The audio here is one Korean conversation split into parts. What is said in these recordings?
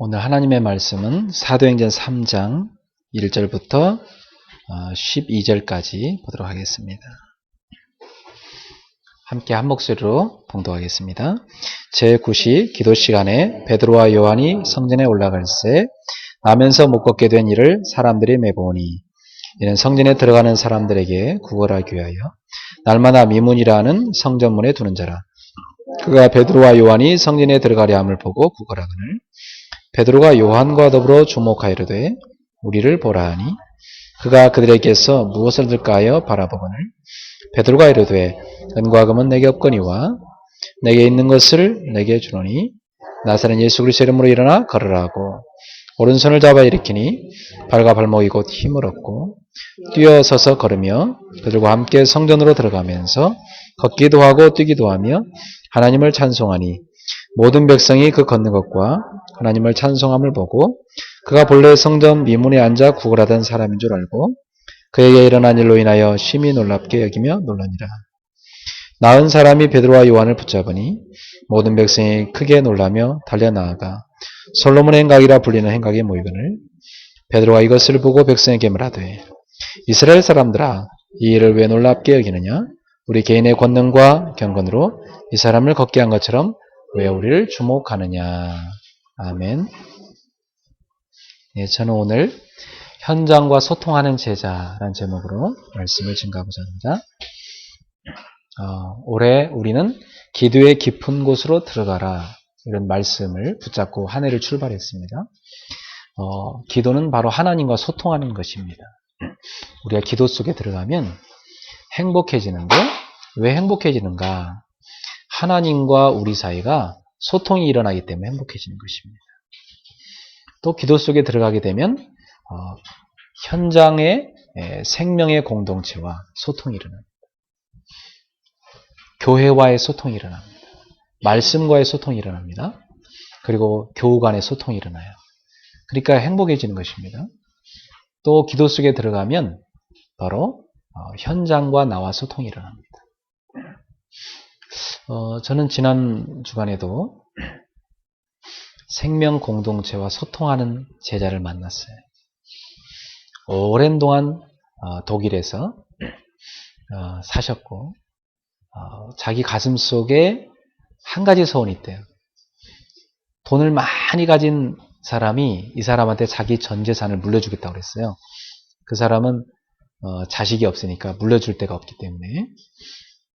오늘 하나님의 말씀은 사도행전 3장 1절부터 12절까지 보도록 하겠습니다. 함께 한 목소리로 봉독하겠습니다. 제9시 기도 시간에 베드로와 요한이 성전에 올라갈새 나면서 못 걷게 된 이를 사람들이 메보니 이는 성전에 들어가는 사람들에게 구걸하기 위하여 날마다 미문이라 하는 성전문에 두는 자라. 그가 베드로와 요한이 성전에 들어가려 함을 보고 구걸하거늘 베드로가 요한과 더불어 주목하이르되 우리를 보라 하니 그가 그들에게서 무엇을 들까하여 바라보거늘 베드로가 이르되 은과 금은 내게 없거니와 내게 있는 것을 내게 주노니 나사렛 예수 그리스도 이름으로 일어나 걸으라 하고 오른손을 잡아 일으키니 발과 발목이 곧 힘을 얻고 뛰어서서 걸으며 그들과 함께 성전으로 들어가면서 걷기도 하고 뛰기도 하며 하나님을 찬송하니 모든 백성이 그 걷는 것과 하나님을 찬송함을 보고 그가 본래 성전 미문에 앉아 구걸하던 사람인 줄 알고 그에게 일어난 일로 인하여 심히 놀랍게 여기며 놀라니라. 나은 사람이 베드로와 요한을 붙잡으니 모든 백성이 크게 놀라며 달려나아가 솔로몬의 행각이라 불리는 행각에 모이거늘 베드로가 이것을 보고 백성에게 말하되 이스라엘 사람들아 이 일을 왜 놀랍게 여기느냐? 우리 개인의 권능과 경건으로 이 사람을 걷게 한 것처럼 왜 우리를 주목하느냐? 아멘. 예, 저는 오늘 현장과 소통하는 제자라는 제목으로 말씀을 증가하고자 합니다. 올해 우리는 기도의 깊은 곳으로 들어가라 이런 말씀을 붙잡고 한 해를 출발했습니다. 기도는 바로 하나님과 소통하는 것입니다. 우리가 기도 속에 들어가면 행복해지는데 왜 행복해지는가? 하나님과 우리 사이가 소통이 일어나기 때문에 행복해지는 것입니다. 또 기도 속에 들어가게 되면 현장의 생명의 공동체와 소통이 일어납니다. 교회와의 소통이 일어납니다. 말씀과의 소통이 일어납니다. 그리고 교우 간의 소통이 일어나요. 그러니까 행복해지는 것입니다. 또 기도 속에 들어가면 바로 현장과 나와 소통이 일어납니다. 저는 지난 주간에도 생명 공동체와 소통하는 제자를 만났어요. 오랜 동안 독일에서 사셨고 자기 가슴 속에 한 가지 소원이 있대요. 돈을 많이 가진 사람이 이 사람한테 자기 전 재산을 물려주겠다고 그랬어요. 그 사람은 자식이 없으니까 물려줄 데가 없기 때문에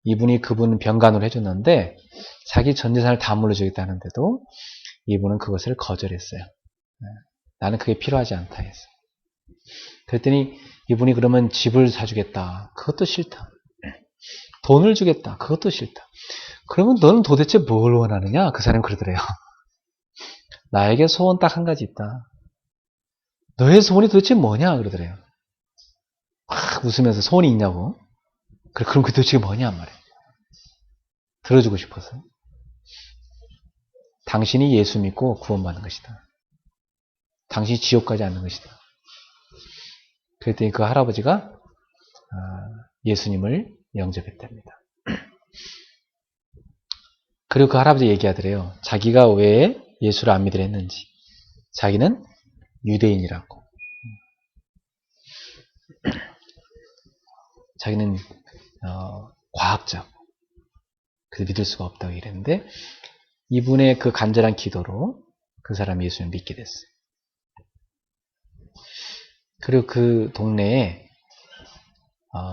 이분이 그분 병간호를 해줬는데 자기 전 재산을 다 물려주겠다는데도 이분은 그것을 거절했어요. 나는 그게 필요하지 않다 했어요. 그랬더니 이분이 그러면 집을 사주겠다. 그것도 싫다. 돈을 주겠다. 그것도 싫다. 그러면 너는 도대체 뭘 원하느냐? 그 사람이 그러더래요. 나에게 소원 딱 한 가지 있다. 너의 소원이 도대체 뭐냐? 그러더래요. 막 웃으면서 소원이 있냐고. 그럼 그 도대체 뭐냐? 말이에요. 들어주고 싶어서. 당신이 예수 믿고 구원받는 것이다. 당신이 지옥 가지 않는 것이다. 그랬더니 그 할아버지가 예수님을 영접했답니다. 그리고 그 할아버지 얘기하더래요. 자기가 왜 예수를 안 믿으려 했는지. 자기는 유대인이라고. 자기는 과학자고. 그래서 믿을 수가 없다고 이랬는데 이분의 그 간절한 기도로 그 사람이 예수를 믿게 됐어요. 그리고 그 동네에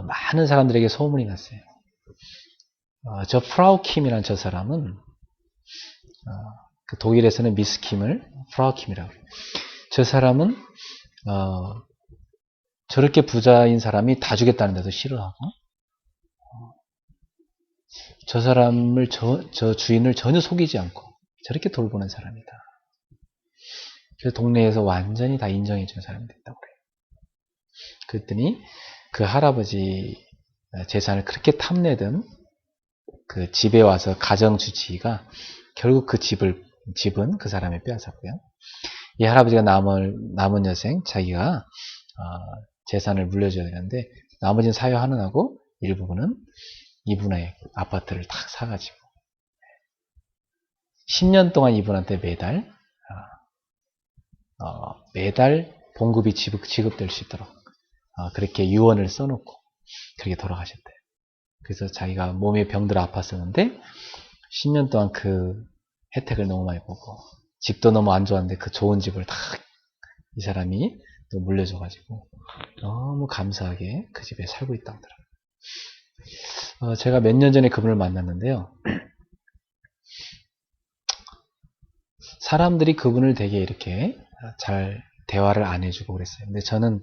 많은 사람들에게 소문이 났어요. 저 프라우 킴이라는 저 사람은 그 독일에서는 미스 킴을 프라우 킴이라고 해요. 저 사람은 저렇게 부자인 사람이 다 주겠다는데도 싫어하고 저 사람을 저 주인을 전혀 속이지 않고 저렇게 돌보는 사람이다. 그래서 동네에서 완전히 다 인정해 주는 사람이 됐다고 그래요. 그랬더니 그 할아버지 재산을 그렇게 탐내던 그 집에 와서 가정주치의가 결국 그 집은 그 사람이 빼앗았고요. 이 할아버지가 남은 여생 자기가 재산을 물려줘야 되는데 나머지는 사유하는 하고 일부분은 이분의 아파트를 딱 사가지고 10년 동안 이분한테 매달 매달 봉급이 지급될 수 있도록 그렇게 유언을 써놓고 그렇게 돌아가셨대요. 그래서 자기가 몸에 병들어 아팠었는데 10년 동안 그 혜택을 너무 많이 보고 집도 너무 안 좋았는데 그 좋은 집을 다 이 사람이 또 물려줘가지고 너무 감사하게 그 집에 살고 있다고 하더라고요. 제가 몇 년 전에 그분을 만났는데요. 사람들이 그분을 되게 이렇게 잘 대화를 안 해주고 그랬어요. 근데 저는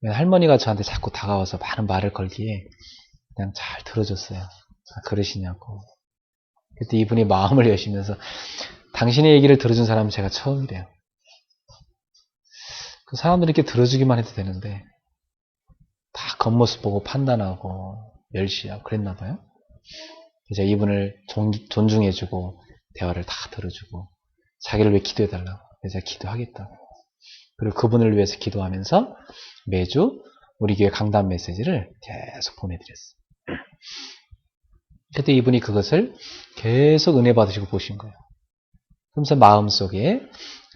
할머니가 저한테 자꾸 다가와서 많은 말을 걸기에 그냥 잘 들어줬어요. 그러시냐고. 그때 이분이 마음을 여시면서 당신의 얘기를 들어준 사람은 제가 처음이래요. 그 사람들이 이렇게 들어주기만 해도 되는데 다 겉모습 보고 판단하고 멸시하고 그랬나 봐요. 그래서 이분을 존중해주고 대화를 다 들어주고 자기를 위해 기도해달라고. 그래서 제가 기도하겠다고. 그리고 그분을 위해서 기도하면서 매주 우리 교회 강단 메시지를 계속 보내드렸어요. 그때 이분이 그것을 계속 은혜 받으시고 보신 거예요. 그러면서 마음속에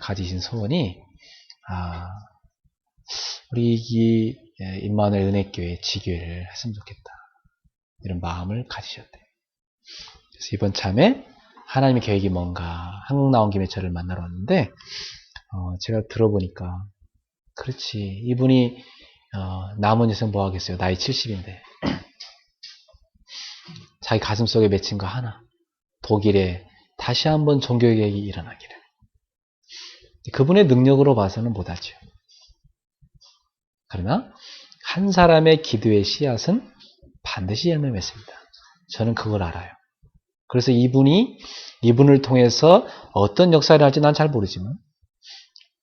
가지신 소원이 우리 이 임마누엘 은혜교회 지교회를 했으면 좋겠다. 이런 마음을 가지셨대요. 그래서 이번 참에 하나님의 계획이 뭔가 한국 나온 김에 저를 만나러 왔는데 제가 들어보니까 그렇지. 이분이 남은 인생 뭐 하겠어요. 나이 70인데 자기 가슴속에 맺힌 거 하나. 독일에 다시 한번 종교개혁이 일어나기를. 그분의 능력으로 봐서는 못하죠. 그러나 한 사람의 기도의 씨앗은 반드시 열매 맺습니다. 저는 그걸 알아요. 그래서 이분을 통해서 어떤 역사를 할지 난 잘 모르지만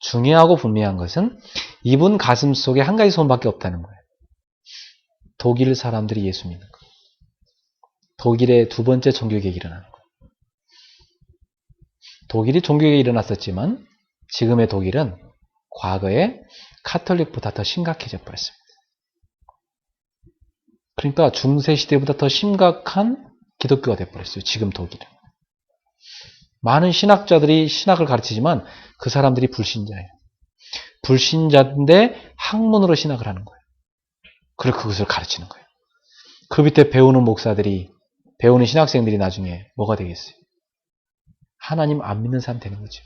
중요하고 분명한 것은 이분 가슴 속에 한 가지 소원밖에 없다는 거예요. 독일 사람들이 예수 믿는 거. 독일의 두 번째 종교개혁이 일어나는 거. 독일이 종교개혁이 일어났었지만 지금의 독일은 과거에 카톨릭보다 더 심각해져 버렸습니다. 그러니까 중세시대보다 더 심각한 기독교가 되어버렸어요. 지금 독일은. 많은 신학자들이 신학을 가르치지만 그 사람들이 불신자예요. 불신자인데 학문으로 신학을 하는 거예요. 그리고 그것을 가르치는 거예요. 그 밑에 배우는 목사들이, 배우는 신학생들이 나중에 뭐가 되겠어요? 하나님 안 믿는 사람 되는 거죠.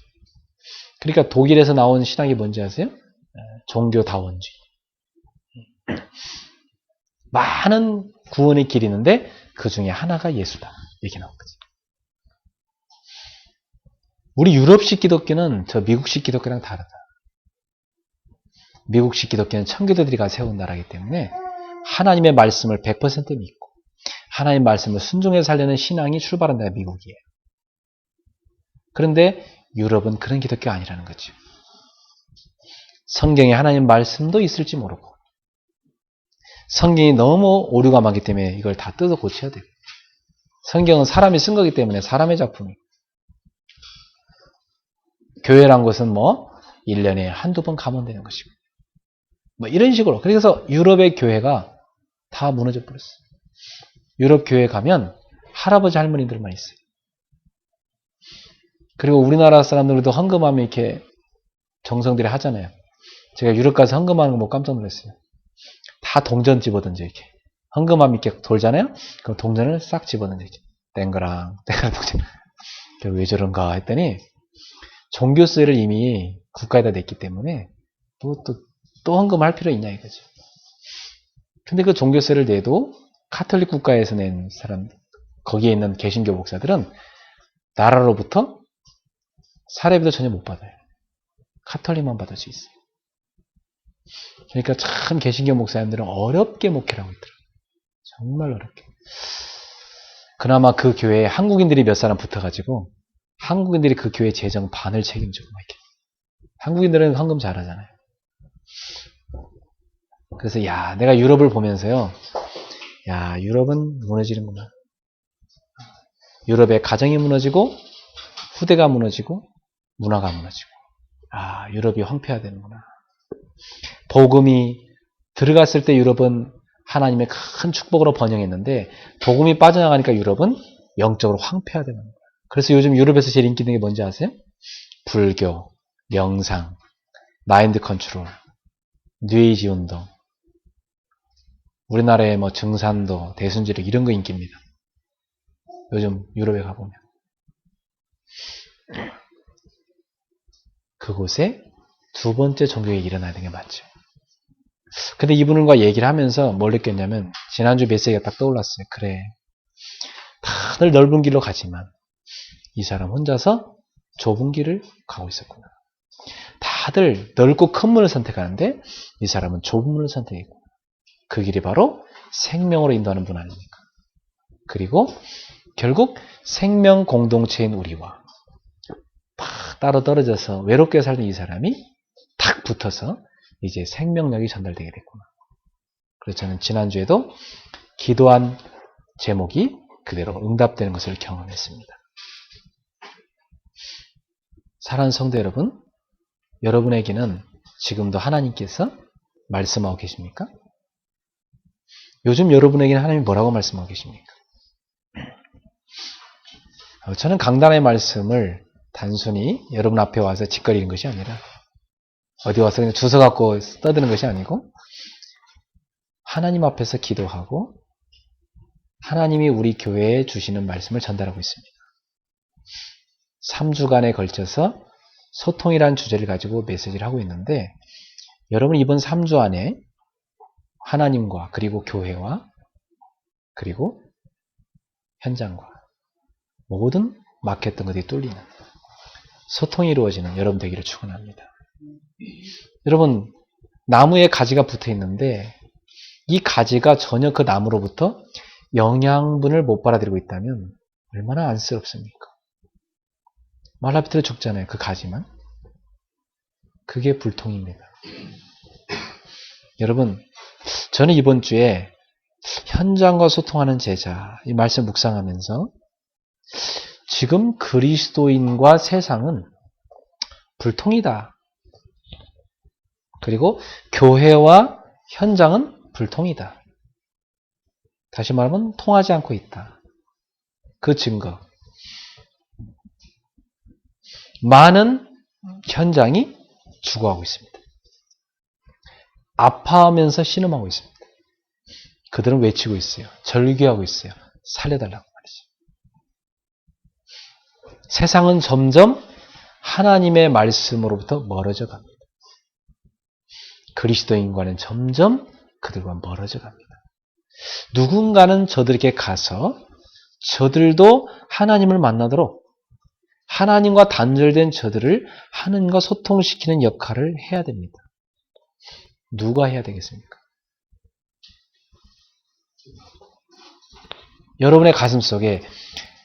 그러니까 독일에서 나온 신학이 뭔지 아세요? 종교다원주의. 많은 구원의 길이 있는데 그 중에 하나가 예수다. 얘기 나온 거지. 우리 유럽식 기독교는 저 미국식 기독교랑 다르다. 미국식 기독교는 청교도들이 세운 나라이기 때문에 하나님의 말씀을 100% 믿고 하나님의 말씀을 순종해서 살려는 신앙이 출발한 데가 미국이에요. 그런데 유럽은 그런 기독교가 아니라는 거죠. 성경에 하나님 말씀도 있을지 모르고 성경이 너무 오류가 많기 때문에 이걸 다 뜯어 고쳐야 돼요. 성경은 사람이 쓴 거기 때문에 사람의 작품이에요. 교회란 것은 1년에 한두 번 가면 되는 것이고 이런 식으로. 그래서 유럽의 교회가 다 무너져 버렸어요. 유럽 교회 가면 할아버지 할머니들만 있어요. 그리고 우리나라 사람들도 헌금하면 이렇게 정성들이 하잖아요. 제가 유럽 가서 헌금하는 거 못 깜짝 놀랐어요. 다 동전 집어던져 이렇게. 헌금하면 이렇게 돌잖아요. 그럼 동전을 싹 집어던져 이렇게. 땡그랑 동전. 왜 저런가 했더니 종교세를 이미 국가에다 냈기 때문에 또 헌금할 필요 있냐 이거죠. 근데 그 종교세를 내도 카톨릭 국가에서 낸 사람, 거기에 있는 개신교 목사들은 나라로부터 사례비도 전혀 못 받아요. 카톨릭만 받을 수 있어요. 그러니까 참 개신교 목사님들은 어렵게 목회를 하고 있더라고요. 정말 어렵게. 그나마 그 교회에 한국인들이 몇 사람 붙어가지고 한국인들이 그 교회 재정 반을 책임지고 막 이렇게. 한국인들은 헌금 잘하잖아요. 그래서 내가 유럽을 보면서요. 유럽은 무너지는구나. 유럽의 가정이 무너지고 후대가 무너지고 문화가 무너지고 유럽이 황폐화되는구나. 복음이 들어갔을 때 유럽은 하나님의 큰 축복으로 번영했는데 복음이 빠져나가니까 유럽은 영적으로 황폐화되는 거예요. 그래서 요즘 유럽에서 제일 인기 있는 게 뭔지 아세요? 불교, 명상, 마인드 컨트롤, 뉴에이지 운동, 우리나라의 뭐 증산도, 대순지력 이런 거 인기입니다. 요즘 유럽에 가보면. 그곳에 두 번째 종교가 일어나야 되는 게 맞죠. 근데 이분과 얘기를 하면서 뭘 느꼈냐면, 지난주 메시지가 딱 떠올랐어요. 그래, 다들 넓은 길로 가지만 이 사람 혼자서 좁은 길을 가고 있었구나. 다들 넓고 큰 문을 선택하는데 이 사람은 좁은 문을 선택했구나. 그 길이 바로 생명으로 인도하는 분 아닙니까? 그리고 결국 생명 공동체인 우리와 딱 따로 떨어져서 외롭게 살던 이 사람이 탁 붙어서 이제 생명력이 전달되게 됐구나. 그래서 저는 지난주에도 기도한 제목이 그대로 응답되는 것을 경험했습니다. 사랑하는 성도 여러분, 여러분에게는 지금도 하나님께서 말씀하고 계십니까? 요즘 여러분에게는 하나님이 뭐라고 말씀하고 계십니까? 저는 강단의 말씀을 단순히 여러분 앞에 와서 짓거리는 것이 아니라 어디 와서 그냥 주워 갖고 떠드는 것이 아니고 하나님 앞에서 기도하고 하나님이 우리 교회에 주시는 말씀을 전달하고 있습니다. 3주간에 걸쳐서 소통이라는 주제를 가지고 메시지를 하고 있는데 여러분 이번 3주 안에 하나님과 그리고 교회와 그리고 현장과 모든 막혔던 것들이 뚫리는 소통이 이루어지는 여러분 되기를 축원합니다. 여러분 나무에 가지가 붙어 있는데 이 가지가 전혀 그 나무로부터 영양분을 못 받아들이고 있다면 얼마나 안쓰럽습니까? 말라비트로 죽잖아요. 그 가지만. 그게 불통입니다. 여러분 저는 이번 주에 현장과 소통하는 제자 이 말씀 묵상하면서 지금 그리스도인과 세상은 불통이다. 그리고 교회와 현장은 불통이다. 다시 말하면 통하지 않고 있다. 그 증거. 많은 현장이 죽어가고 있습니다. 아파하면서 신음하고 있습니다. 그들은 외치고 있어요. 절규하고 있어요. 살려달라고 말이죠. 세상은 점점 하나님의 말씀으로부터 멀어져 갑니다. 그리스도인과는 점점 그들과 멀어져 갑니다. 누군가는 저들에게 가서 저들도 하나님을 만나도록 하나님과 단절된 저들을 하나님과 소통시키는 역할을 해야 됩니다. 누가 해야 되겠습니까? 여러분의 가슴 속에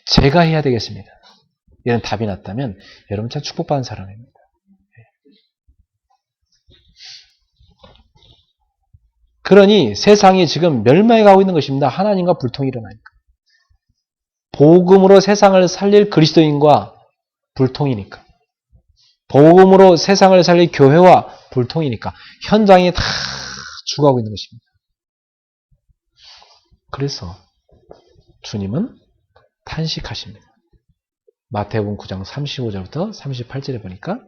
제가 해야 되겠습니다. 이런 답이 났다면 여러분 참 축복받은 사람입니다. 그러니 세상이 지금 멸망해 가고 있는 것입니다. 하나님과 불통이 일어나니까. 복음으로 세상을 살릴 그리스도인과 불통이니까. 복음으로 세상을 살릴 교회와 불통이니까. 현장이 다 죽어가고 있는 것입니다. 그래서 주님은 탄식하십니다. 마태복음 9장 35절부터 38절에 보니까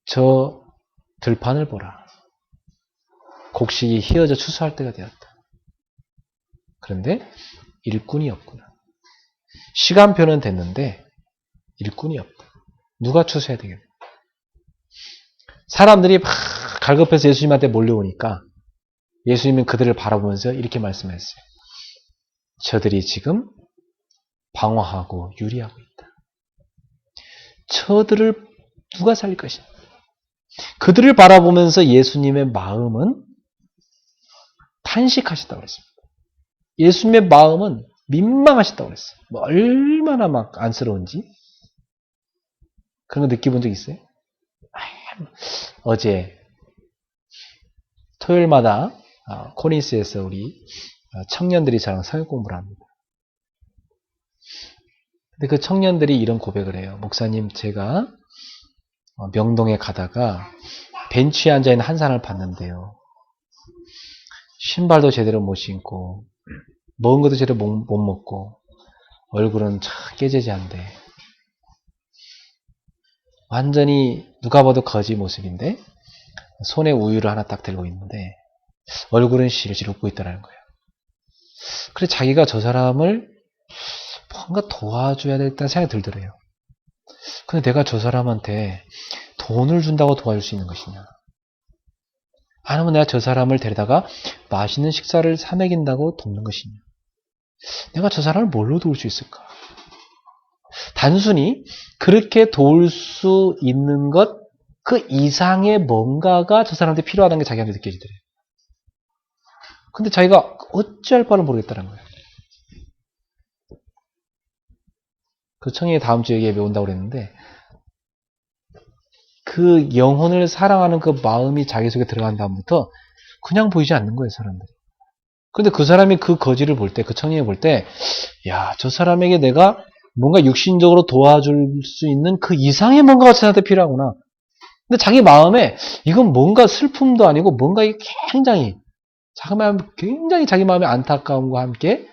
저 들판을 보라. 곡식이 휘어져 추수할 때가 되었다. 그런데 일꾼이 없구나. 시간표는 됐는데 일꾼이 없다. 누가 추수해야 되겠나? 사람들이 막 갈급해서 예수님한테 몰려오니까 예수님은 그들을 바라보면서 이렇게 말씀했어요. 저들이 지금 방황하고 유리하고 있다. 저들을 누가 살릴 것이냐? 그들을 바라보면서 예수님의 마음은 탄식하셨다고 그랬습니다. 예수님의 마음은 민망하셨다고 그랬어요. 뭐 얼마나 막 안쓰러운지 그런 거 느껴본 적 있어요? 어제 토요일마다 코린스에서 우리 청년들이 저랑 성역 공부를 합니다. 근데 그 청년들이 이런 고백을 해요. 목사님, 제가 명동에 가다가 벤치에 앉아있는 한 사람을 봤는데요. 신발도 제대로 못 신고 먹은 것도 제대로 못 먹고 얼굴은 참 깨재재한데 완전히 누가 봐도 거지 모습인데 손에 우유를 하나 딱 들고 있는데 얼굴은 실실 웃고 있다는 거예요. 그래서 자기가 저 사람을 뭔가 도와줘야 되겠다는 생각이 들더래요. 근데 내가 저 사람한테 돈을 준다고 도와줄 수 있는 것이냐? 아니면 내가 저 사람을 데려다가 맛있는 식사를 사 먹인다고 돕는 것이냐? 내가 저 사람을 뭘로 도울 수 있을까? 단순히 그렇게 도울 수 있는 것, 그 이상의 뭔가가 저 사람한테 필요하다는 게 자기한테 느껴지더래요. 근데 자기가 어찌할 바를 모르겠다는 거예요. 그 청년이 다음 주에 예배 온다고 그랬는데 그 영혼을 사랑하는 그 마음이 자기 속에 들어간 다음부터 그냥 보이지 않는 거예요, 사람들이. 근데 그 사람이 그 거지를 볼 때, 그 청년이 볼 때, 야, 저 사람에게 내가 뭔가 육신적으로 도와줄 수 있는 그 이상의 뭔가가 저한테 필요하구나. 근데 자기 마음에 이건 뭔가 슬픔도 아니고 뭔가 굉장히 자기 마음에 안타까움과 함께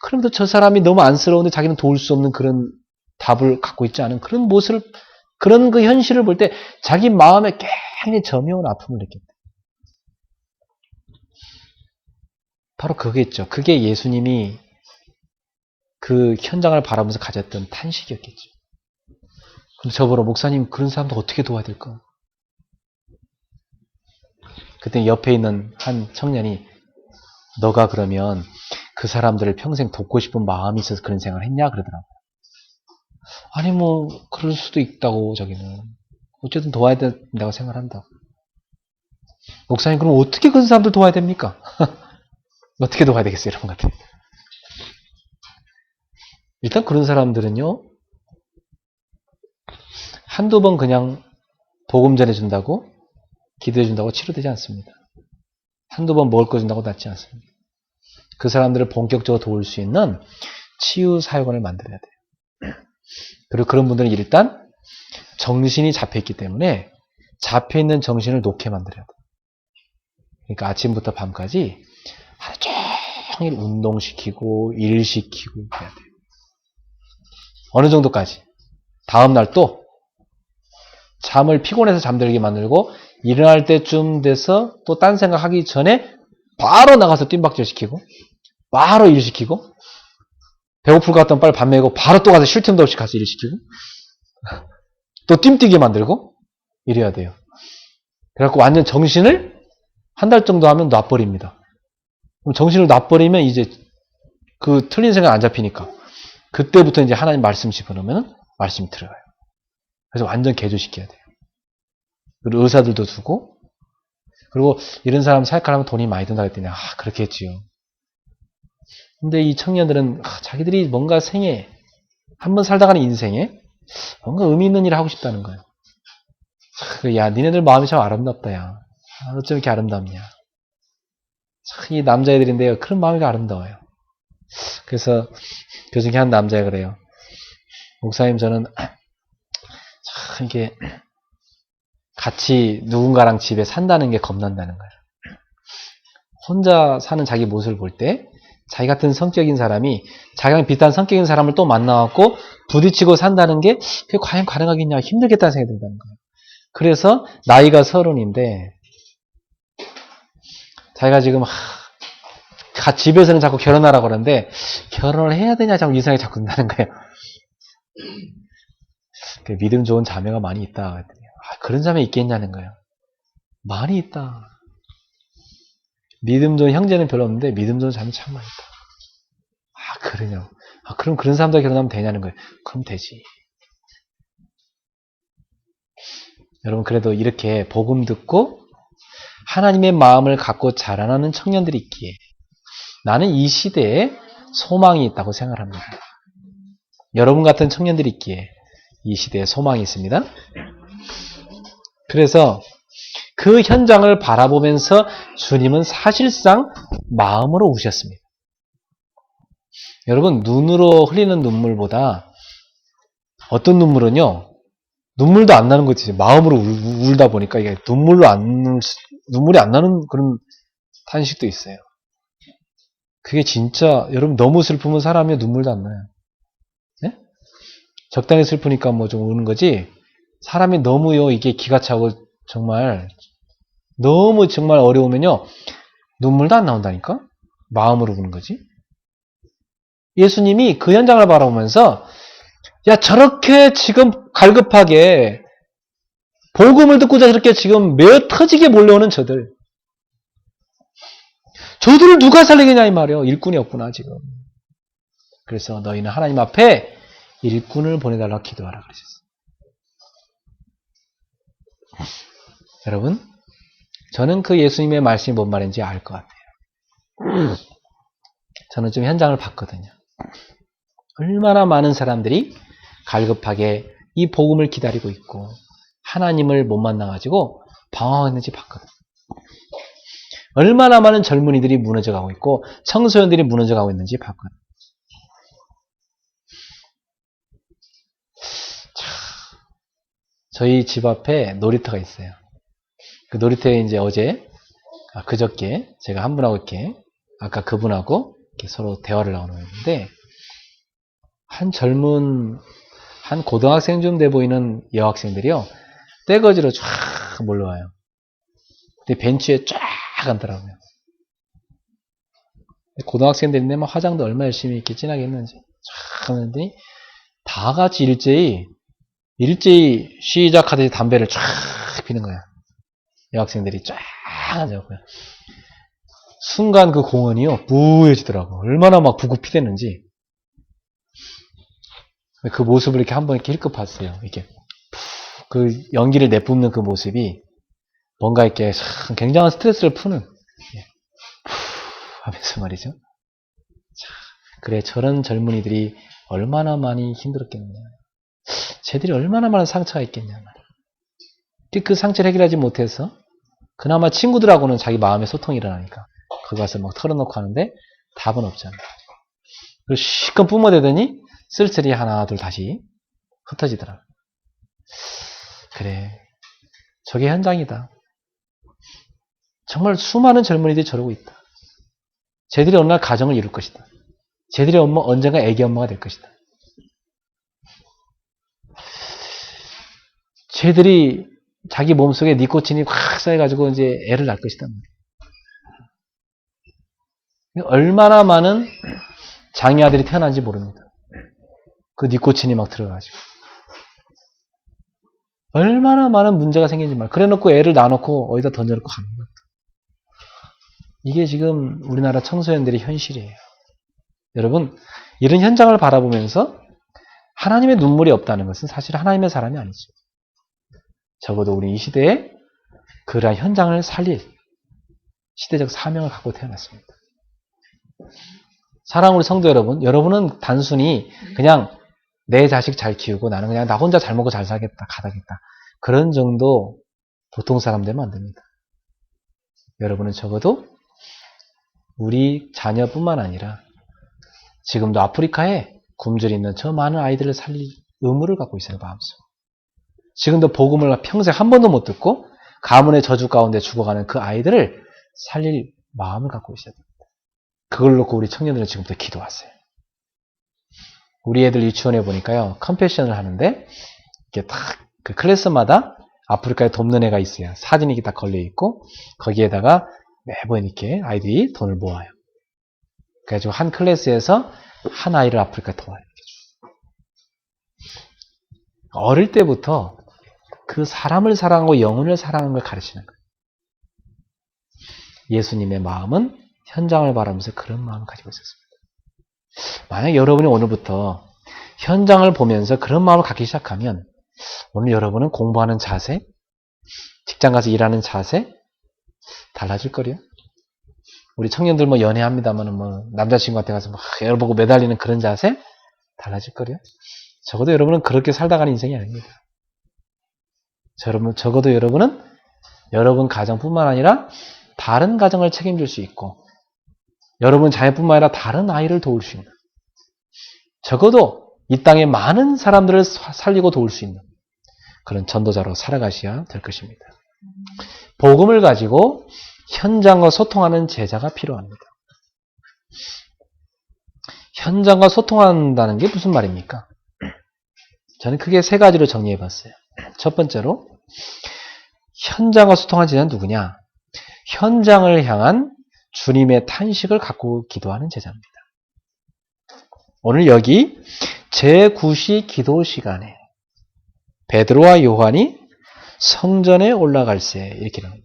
그럼에도 저 사람이 너무 안쓰러운데 자기는 도울 수 없는 그런 답을 갖고 있지 않은 그런 모습을 그런 그 현실을 볼 때 자기 마음에 굉장히 저미운 아픔을 느꼈다. 바로 그거겠죠. 그게 예수님이 그 현장을 바라보면서 가졌던 탄식이었겠죠. 근데 저보러 목사님 그런 사람도 어떻게 도와야 될까? 그때 옆에 있는 한 청년이 너가 그러면 그 사람들을 평생 돕고 싶은 마음이 있어서 그런 생각을 했냐? 그러더라고요. 아니 뭐 그럴 수도 있다고 자기는. 어쨌든 도와야 된다고 생각을 한다고. 목사님 그럼 어떻게 그런 사람들 도와야 됩니까? 어떻게 도와야 되겠어요? 이런 것 같아요. 일단 그런 사람들은요. 한두 번 그냥 복음 전해준다고 기도해준다고 치료되지 않습니다. 한두 번 먹을 거 준다고 낫지 않습니다. 그 사람들을 본격적으로 도울 수 있는 치유 사역원을 만들어야 돼요. 그리고 그런 분들은 일단 정신이 잡혀있기 때문에 잡혀있는 정신을 놓게 만들어야 돼요. 그러니까 아침부터 밤까지 하루 종일 운동시키고 일시키고 해야 돼요. 어느 정도까지? 다음날 또 잠을 피곤해서 잠들게 만들고 일어날 때쯤 돼서 또 딴 생각하기 전에 바로 나가서 뜀박질 시키고 바로 일 시키고 배고플 것 같으면 빨리 밥 먹이고 바로 또 가서 쉴 틈도 없이 가서 일 시키고 또 뜀뛰게 만들고 이래야 돼요. 그래갖고 완전 정신을 한 달 정도 하면 놔버립니다. 그럼 정신을 놔버리면 이제 그 틀린 생각 안 잡히니까 그때부터 이제 하나님 말씀 집어넣으면 말씀이 들어가요. 그래서 완전 개조시켜야 돼요. 그리고 의사들도 두고 그리고 이런 사람 사역하려면 돈이 많이 든다고 했더니 그렇게 했지요. 근데 이 청년들은 자기들이 뭔가 생에 한 번 살다 가는 인생에 뭔가 의미 있는 일을 하고 싶다는 거예요. 야 니네들 마음이 참 아름답다 야. 어쩜 이렇게 아름답냐. 이 남자애들인데요. 그런 마음이 아름다워요. 그래서 그 중에 한 남자애가 그래요. 목사님 저는 참 이게 같이 누군가랑 집에 산다는 게 겁난다는 거예요. 혼자 사는 자기 모습을 볼 때 자기 같은 성격인 사람이 자기랑 비슷한 성격인 사람을 또 만나갖고 부딪히고 산다는 게 그게 과연 가능하겠냐 힘들겠다는 생각이 든다는 거예요. 그래서 나이가 30인데 자기가 지금 집에서는 자꾸 결혼하라고 그러는데 결혼을 해야 되냐 자꾸 이상하게 자꾸 든다는 거예요. 믿음 좋은 자매가 많이 있다. 그런 자매 있겠냐는 거예요. 많이 있다. 믿음 좋은 형제는 별로 없는데 믿음 좋은 자매 참 많이 있다. 그러냐. 그럼 그런 사람들 결혼하면 되냐는 거예요. 그럼 되지. 여러분 그래도 이렇게 복음 듣고 하나님의 마음을 갖고 자라나는 청년들이 있기에 나는 이 시대에 소망이 있다고 생각합니다. 여러분 같은 청년들이 있기에 이 시대에 소망이 있습니다. 그래서 그 현장을 바라보면서 주님은 사실상 마음으로 우셨습니다. 여러분 눈으로 흘리는 눈물보다 어떤 눈물은요 눈물도 안 나는 거지 마음으로 울다 보니까 이게 눈물이 안 나는 그런 탄식도 있어요. 그게 진짜 여러분 너무 슬프면 사람이 눈물도 안 나요. 네? 적당히 슬프니까 뭐 좀 우는 거지 사람이 너무요, 이게 기가 차고 정말 너무 정말 어려우면요, 눈물도 안 나온다니까? 마음으로 우는 거지. 예수님이 그 현장을 바라보면서 야, 저렇게 지금 갈급하게 복음을 듣고자 저렇게 지금 메어 터지게 몰려오는 저들을 누가 살리겠냐 이 말이에요. 일꾼이 없구나 지금. 그래서 너희는 하나님 앞에 일꾼을 보내달라고 기도하라 그러셨어요. 여러분, 저는 그 예수님의 말씀이 뭔 말인지 알 것 같아요. 저는 좀 현장을 봤거든요. 얼마나 많은 사람들이 갈급하게 이 복음을 기다리고 있고 하나님을 못 만나가지고 방황했는지 봤거든요. 얼마나 많은 젊은이들이 무너져가고 있고 청소년들이 무너져가고 있는지 봤거든요. 저희 집 앞에 놀이터가 있어요. 그 놀이터에 이제 그저께 제가 한 분하고 이렇게 아까 그분하고 이렇게 서로 대화를 나누는데 한 고등학생 좀 돼 보이는 여학생들이요. 떼거지로 쫙 몰려와요. 근데 벤치에 쫙 앉더라고요. 고등학생들인데 막 화장도 얼마나 열심히 이렇게 진하게 했는지 쫙 하는데 다 같이 일제히 시작하듯이 담배를 쫙 피는 거야. 여학생들이 쫙 앉아고요. 순간 그 공원이요 뿌얘지더라고. 얼마나 막 부구피댔는지. 그 모습을 이렇게 한번 이렇게 힐끗 봤어요. 이렇게 그 연기를 내뿜는 그 모습이 뭔가 이렇게 굉장한 스트레스를 푸는 하면서 말이죠. 자, 그래 저런 젊은이들이 얼마나 많이 힘들었겠냐. 쟤들이 얼마나 많은 상처가 있겠냐 말이야. 그 상처를 해결하지 못해서 그나마 친구들하고는 자기 마음의 소통이 일어나니까 거기 가서 막 털어놓고 하는데 답은 없잖아. 그리고 시컷 뿜어대더니 쓸쓸히 하나 둘 다시 흩어지더라. 그래 저게 현장이다. 정말 수많은 젊은이들이 저러고 있다. 쟤들이 어느 날 가정을 이룰 것이다. 쟤들이 언젠가 애기 엄마가 될 것이다. 쟤들이 자기 몸속에 니코틴이 확 쌓여가지고 이제 애를 낳을 것이다. 얼마나 많은 장애아들이 태어난지 모릅니다. 그 니코틴이 막 들어가지고. 얼마나 많은 문제가 생긴지 말. 그래 놓고 애를 낳아놓고 어디다 던져놓고 가는 것도. 이게 지금 우리나라 청소년들의 현실이에요. 여러분, 이런 현장을 바라보면서 하나님의 눈물이 없다는 것은 사실 하나님의 사람이 아니죠. 적어도 우리 이 시대에 그러한 현장을 살릴 시대적 사명을 갖고 태어났습니다. 사랑하는 우리 성도 여러분, 여러분은 단순히 그냥 내 자식 잘 키우고 나는 그냥 나 혼자 잘 먹고 잘 살겠다, 가다겠다. 그런 정도 보통 사람 되면 안 됩니다. 여러분은 적어도 우리 자녀뿐만 아니라 지금도 아프리카에 굶주려 있는 저 많은 아이들을 살릴 의무를 갖고 있어요, 마음속. 지금도 복음을 평생 한 번도 못 듣고 가문의 저주 가운데 죽어가는 그 아이들을 살릴 마음을 갖고 있어야 됩니다. 그걸 놓고 우리 청년들은 지금부터 기도하세요. 우리 애들 유치원에 보니까요, 컴패션을 하는데 이렇게 딱 그 클래스마다 아프리카에 돕는 애가 있어요. 사진이 이렇게 딱 걸려 있고 거기에다가 매번 이렇게 아이들이 돈을 모아요. 그래가지고 한 클래스에서 한 아이를 아프리카에 도와요. 어릴 때부터 그 사람을 사랑하고 영혼을 사랑하는 걸 가르치는 거예요. 예수님의 마음은 현장을 바라면서 그런 마음을 가지고 있었습니다. 만약 여러분이 오늘부터 현장을 보면서 그런 마음을 갖기 시작하면 오늘 여러분은 공부하는 자세, 직장 가서 일하는 자세 달라질 거래요. 우리 청년들 뭐 연애합니다만 뭐 남자친구한테 가서 막 열보고 매달리는 그런 자세 달라질 거래요. 적어도 여러분은 그렇게 살다 가는 인생이 아닙니다. 적어도 여러분은 여러분 가정뿐만 아니라 다른 가정을 책임질 수 있고 여러분 자녀뿐만 아니라 다른 아이를 도울 수 있는 적어도 이 땅에 많은 사람들을 살리고 도울 수 있는 그런 전도자로 살아가셔야 될 것입니다. 복음을 가지고 현장과 소통하는 제자가 필요합니다. 현장과 소통한다는 게 무슨 말입니까? 저는 크게 세 가지로 정리해 봤어요. 첫 번째로 현장과 소통한 제자는 누구냐? 현장을 향한 주님의 탄식을 갖고 기도하는 제자입니다. 오늘 여기 제9시 기도 시간에 베드로와 요한이 성전에 올라갈새 이렇게 나옵니다.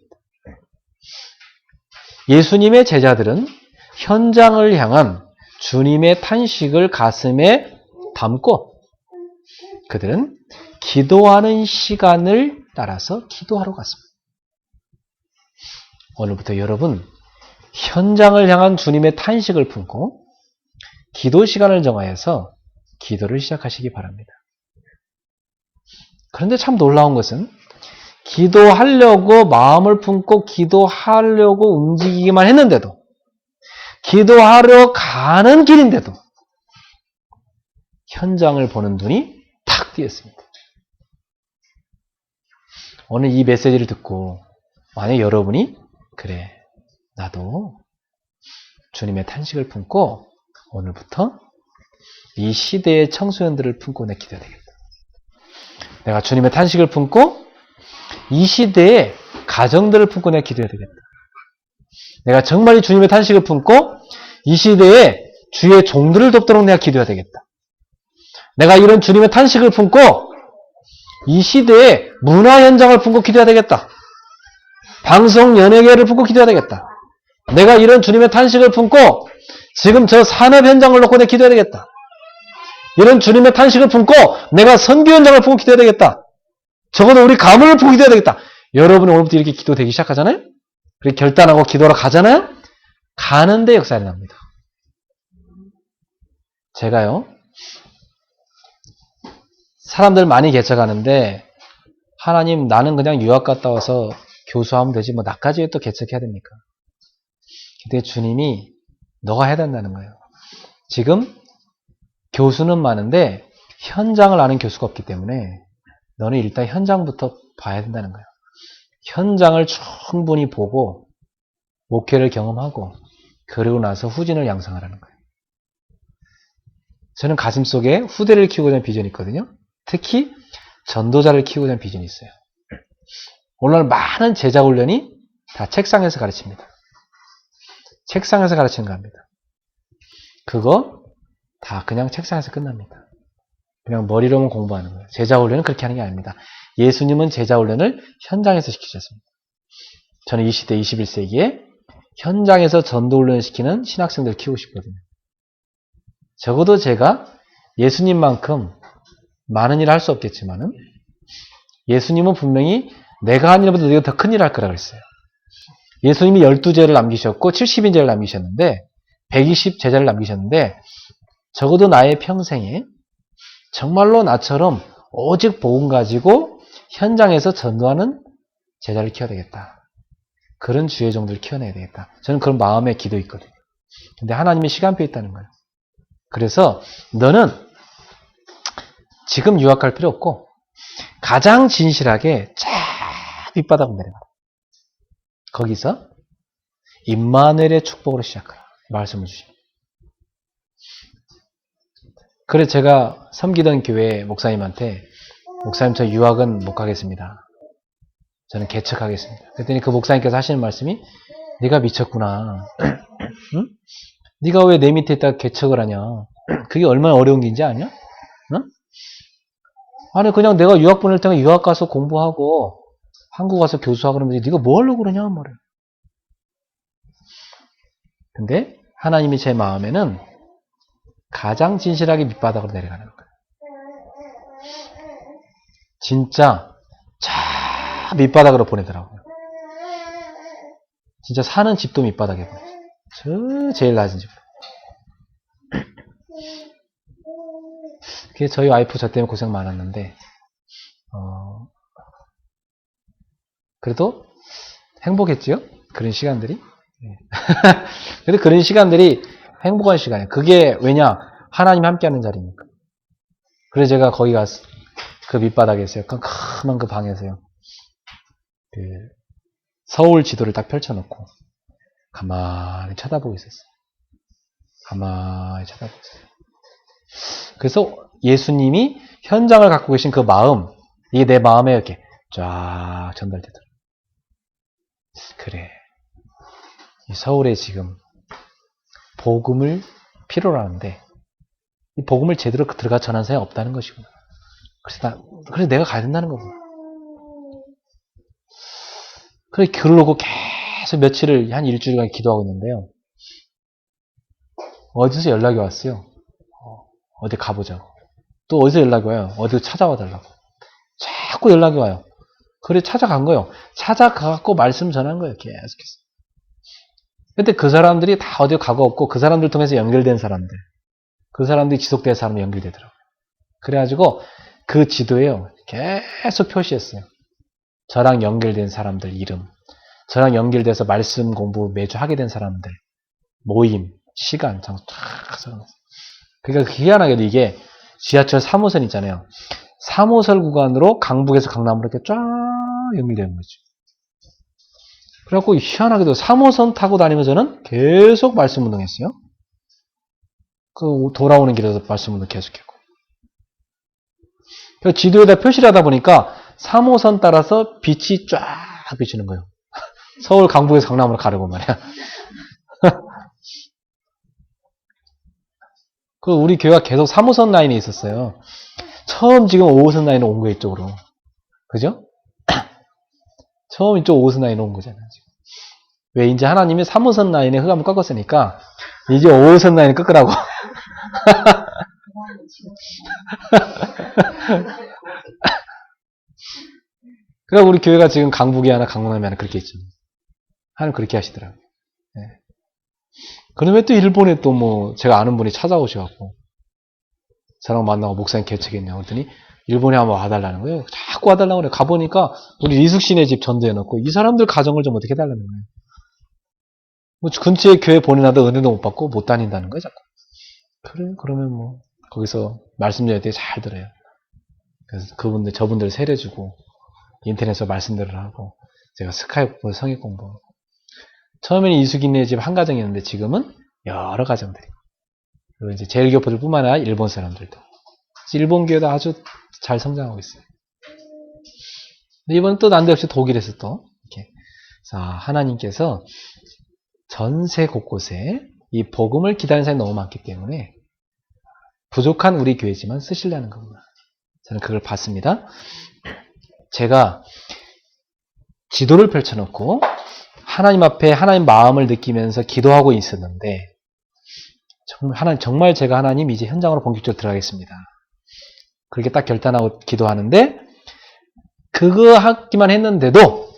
예수님의 제자들은 현장을 향한 주님의 탄식을 가슴에 담고 그들은 기도하는 시간을 따라서 기도하러 갔습니다. 오늘부터 여러분 현장을 향한 주님의 탄식을 품고 기도 시간을 정하여서 기도를 시작하시기 바랍니다. 그런데 참 놀라운 것은 기도하려고 마음을 품고 기도하려고 움직이기만 했는데도 기도하러 가는 길인데도 현장을 보는 눈이 탁 띄었습니다. 오늘 이 메시지를 듣고 만약 여러분이 그래 나도 주님의 탄식을 품고 오늘부터 이 시대의 청소년들을 품고 내 기도해야 되겠다. 내가 주님의 탄식을 품고 이 시대의 가정들을 품고 내 기도해야 되겠다. 내가 정말 이 주님의 탄식을 품고 이 시대에 주의 종들을 돕도록 내가 기도해야 되겠다. 내가 이런 주님의 탄식을 품고 이 시대의 문화 현장을 품고 기도해야 되겠다. 방송 연예계를 품고 기도해야 되겠다. 내가 이런 주님의 탄식을 품고 지금 저 산업 현장을 놓고 내 기도해야 되겠다. 이런 주님의 탄식을 품고 내가 선교 현장을 품고 기도해야 되겠다. 적어도 우리 가문을 품고 기도해야 되겠다. 여러분은 오늘부터 이렇게 기도되기 시작하잖아요. 그렇게 결단하고 기도하러 가잖아요. 가는데 역사가 납니다. 제가요 사람들 많이 개척하는데 하나님 나는 그냥 유학 갔다 와서 교수하면 되지 뭐 나까지 또 개척해야 됩니까? 근데 주님이 너가 해야 된다는 거예요. 지금 교수는 많은데 현장을 아는 교수가 없기 때문에 너는 일단 현장부터 봐야 된다는 거예요. 현장을 충분히 보고 목회를 경험하고 그러고 나서 후진을 양성하라는 거예요. 저는 가슴속에 후대를 키우고자 하는 비전이 있거든요. 특히 전도자를 키우고자 하는 비전이 있어요. 오늘 많은 제자 훈련이 다 책상에서 가르칩니다. 책상에서 가르치는 겁니다. 그거 다 그냥 책상에서 끝납니다. 그냥 머리로만 공부하는 거예요. 제자 훈련은 그렇게 하는 게 아닙니다. 예수님은 제자 훈련을 현장에서 시키셨습니다. 저는 이 시대 21세기에 현장에서 전도 훈련을 시키는 신학생들을 키우고 싶거든요. 적어도 제가 예수님만큼 많은 일을 할 수 없겠지만은 예수님은 분명히 내가 한 일보다 네가 더 큰 일을 할 거라고 했어요. 예수님이 12제를 남기셨고 70인제를 남기셨는데 120 제자를 남기셨는데 적어도 나의 평생에 정말로 나처럼 오직 복음 가지고 현장에서 전도하는 제자를 키워야 되겠다. 그런 주의 종들을 키워내야 되겠다. 저는 그런 마음의 기도 있거든요. 근데 하나님이 시간표에 있다는 거예요. 그래서 너는 지금 유학할 필요 없고 가장 진실하게 쫙 밑바닥으로 내려가라. 거기서 임마누엘의 축복으로 시작하라. 말씀을 주십니다. 그래서 제가 섬기던 교회 목사님한테 목사님 저 유학은 못 가겠습니다. 저는 개척하겠습니다. 그랬더니 그 목사님께서 하시는 말씀이 네가 미쳤구나. 응? 네가 왜 내 밑에 있다가 개척을 하냐. 그게 얼마나 어려운 길인지 아냐? 응? 아니 그냥 내가 유학 보낼 때는 유학 가서 공부하고 한국 가서 교수하고 그러면 네가 뭐 하려고 그러냐 말이야. 근데 하나님이 제 마음에는 가장 진실하게 밑바닥으로 내려가는 거예요. 진짜 자 밑바닥으로 보내더라고요. 진짜 사는 집도 밑바닥에 보내요. 저 제일 낮은 집으로. 그래서 저희 와이프 저 때문에 고생 많았는데 그래도 행복했지요? 그런 시간들이. 그래도 그런 시간들이 행복한 시간이에요. 그게 왜냐? 하나님 함께하는 자리니까. 그래서 제가 거기 가서 그 밑바닥에서요. 깜깜한 그 방에서요. 그 서울 지도를 딱 펼쳐놓고 가만히 쳐다보고 있었어요. 가만히 쳐다보고 있었어요. 그래서 예수님이 현장을 갖고 계신 그 마음, 이게 내 마음에 이렇게 쫙 전달되더라. 그래. 이 서울에 지금 복음을 필요로 하는데 이 복음을 제대로 들어가 전한 사람이 없다는 것이구나. 그래서 내가 가야 된다는 거구나. 그래 그러고 계속 며칠을 한 일주일간 기도하고 있는데요. 어디서 연락이 왔어요. 어디 가보자고. 또 어디서 연락이 와요. 어디 찾아와 달라고. 자꾸 연락이 와요. 그래 찾아간 거예요. 찾아가고 말씀 전한 거예요. 계속해서. 근데 그 사람들이 다 어디 가고 없고 그 사람들 통해서 연결된 사람들. 그 사람들이 지속된 사람이 연결되더라고요. 그래가지고 그 지도에요. 계속 표시했어요. 저랑 연결된 사람들 이름. 저랑 연결돼서 말씀 공부 매주 하게 된 사람들. 모임, 시간, 장소 쫙 적어놨어요. 그러니까 희한하게도 이게 지하철 3호선 있잖아요. 3호선 구간으로 강북에서 강남으로 이렇게 쫙 연결되는 거죠. 그래갖고 희한하게도 3호선 타고 다니면서는 계속 말씀 운동했어요. 그 돌아오는 길에서 말씀 운동 계속했고. 지도에다 표시를 하다 보니까 3호선 따라서 빛이 쫙 비치는 거예요. 서울 강북에서 강남으로 가려고 말이야. 그 우리 교회가 계속 3호선 라인에 있었어요. 처음 지금 5호선 라인에 온 거예요, 이쪽으로. 그죠? 처음 이쪽 5호선 라인에 온 거잖아요, 지금. 왜 이제 하나님이 3호선 라인에 흑암을 꺾었으니까 이제 5호선 라인에 꺾으라고. 그러니까 우리 교회가 지금 강북이 하나, 강남이 하나 그렇게 있죠. 하나님 그렇게 하시더라고요. 네. 그러면 또 일본에 또 뭐 제가 아는 분이 찾아오셔갖고 저랑 만나고 목사님 개척했냐고 그랬더니 일본에 한번 와달라는 거예요. 자꾸 와달라고 그래. 가보니까 우리 리숙 씨네 집 전도해놓고 이 사람들 가정을 좀 어떻게 해달라는 거예요. 뭐 근처에 교회 보내놔도 은혜도 못 받고 못 다닌다는 거예요, 자꾸. 그래, 그러면 뭐 거기서 말씀 전할 때 잘 들어요. 그래서 저분들 세례주고 인터넷에서 말씀들을 하고 제가 스카이프 성역 공부하고 처음에는 이수기네 집 한 가정이었는데 지금은 여러 가정들이. 그리고 이제 제일교포들 뿐만 아니라 일본 사람들도. 일본 교회도 아주 잘 성장하고 있어요. 이번엔 또 난데없이 독일에서 또 이렇게. 자, 하나님께서 전세 곳곳에 이 복음을 기다리는 사람이 너무 많기 때문에 부족한 우리 교회지만 쓰시려는 겁니다. 저는 그걸 봤습니다. 제가 지도를 펼쳐놓고 하나님 앞에 하나님 마음을 느끼면서 기도하고 있었는데 정말 제가 하나님 이제 현장으로 본격적으로 들어가겠습니다. 그렇게 딱 결단하고 기도하는데 그거 하기만 했는데도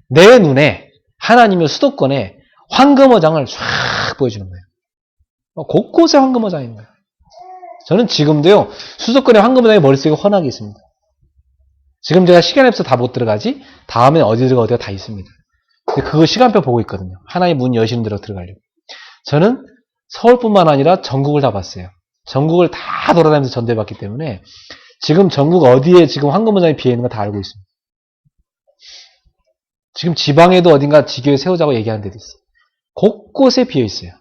내 눈에 하나님의 수도권에 황금어장을 쫙 보여주는 거예요. 곳곳에 황금어장인 거예요. 저는 지금도요 수도권에 황금어장이 머릿속에 훤하게 있습니다. 지금 제가 시간이 없어서 다 못 들어가지 다음에 어디가 다 있습니다. 그거 시간표 보고 있거든요. 하나의 문 여시는 대로 들어가려고. 저는 서울뿐만 아니라 전국을 다 봤어요. 전국을 다 돌아다니면서 전도해봤기 때문에 지금 전국 어디에 지금 황금어장이 비어있는 거 다 알고 있습니다. 지금 지방에도 어딘가 지교회 세우자고 얘기하는 데도 있어요. 곳곳에 비어있어요.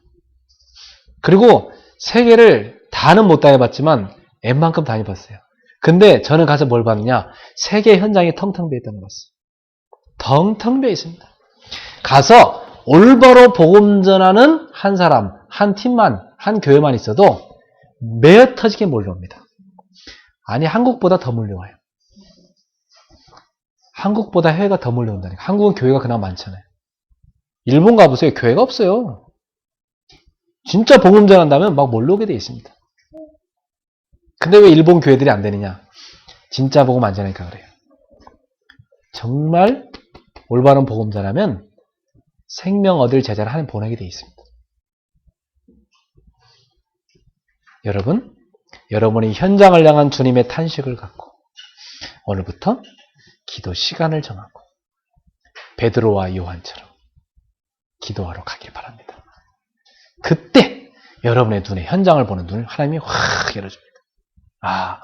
그리고 세계를 다는 못 다녀봤지만 웬만큼 다녀봤어요. 근데 저는 가서 뭘 봤느냐? 세계 현장이 텅텅 비어 있다는 걸 봤어요. 텅텅 비어 있습니다. 가서 올바로 복음 전하는 한 사람, 한 팀만, 한 교회만 있어도 매어 터지게 몰려옵니다. 아니 한국보다 더 몰려와요. 한국보다 해외가 더 몰려온다니까. 한국은 교회가 그나마 많잖아요. 일본 가보세요. 교회가 없어요. 진짜 복음 전한다면 막 몰려오게 돼 있습니다. 근데 왜 일본 교회들이 안 되느냐? 진짜 복음 안 전하니까 그래요. 정말 올바른 복음 전하면 생명 얻을 제자를 하나님 보내게 돼 있습니다. 여러분, 여러분이 현장을 향한 주님의 탄식을 갖고 오늘부터 기도 시간을 정하고 베드로와 요한처럼 기도하러 가길 바랍니다. 그때 여러분의 눈에 현장을 보는 눈을 하나님이 확 열어줍니다. 아,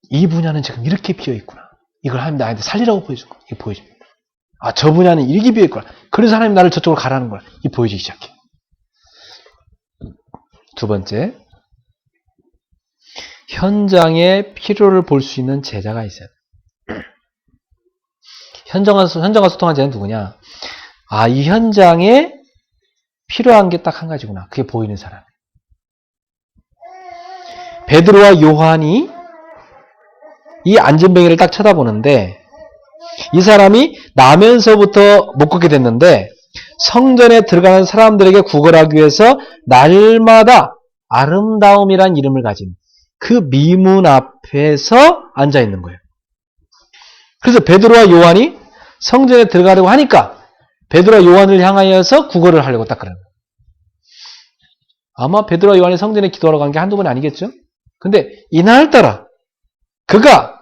이 분야는 지금 이렇게 비어있구나. 이걸 하나님 나한테 살리라고 보여준 거야. 이게 보여줍니다. 아, 저 분야는 이렇게 비어있구나. 그래서 하나님 나를 저쪽으로 가라는 거야. 이게 보여주기 시작해. 두 번째, 현장의 필요를 볼 수 있는 제자가 있어요. 현장과 소통한 제자는 누구냐? 아, 이 현장에 필요한 게 딱 한 가지구나. 그게 보이는 사람. 베드로와 요한이 이 안전뱅이를 딱 쳐다보는데 이 사람이 나면서부터 못 걷게 됐는데 성전에 들어가는 사람들에게 구걸하기 위해서 날마다 아름다움이란 이름을 가진 그 미문 앞에서 앉아 있는 거예요. 그래서 베드로와 요한이 성전에 들어가려고 하니까 베드로와 요한을 향하여서 구걸을 하려고 딱 그러는 거예요. 아마 베드로와 요한이 성전에 기도하러 간 게 한두 번이 아니겠죠? 근데 이날따라 그가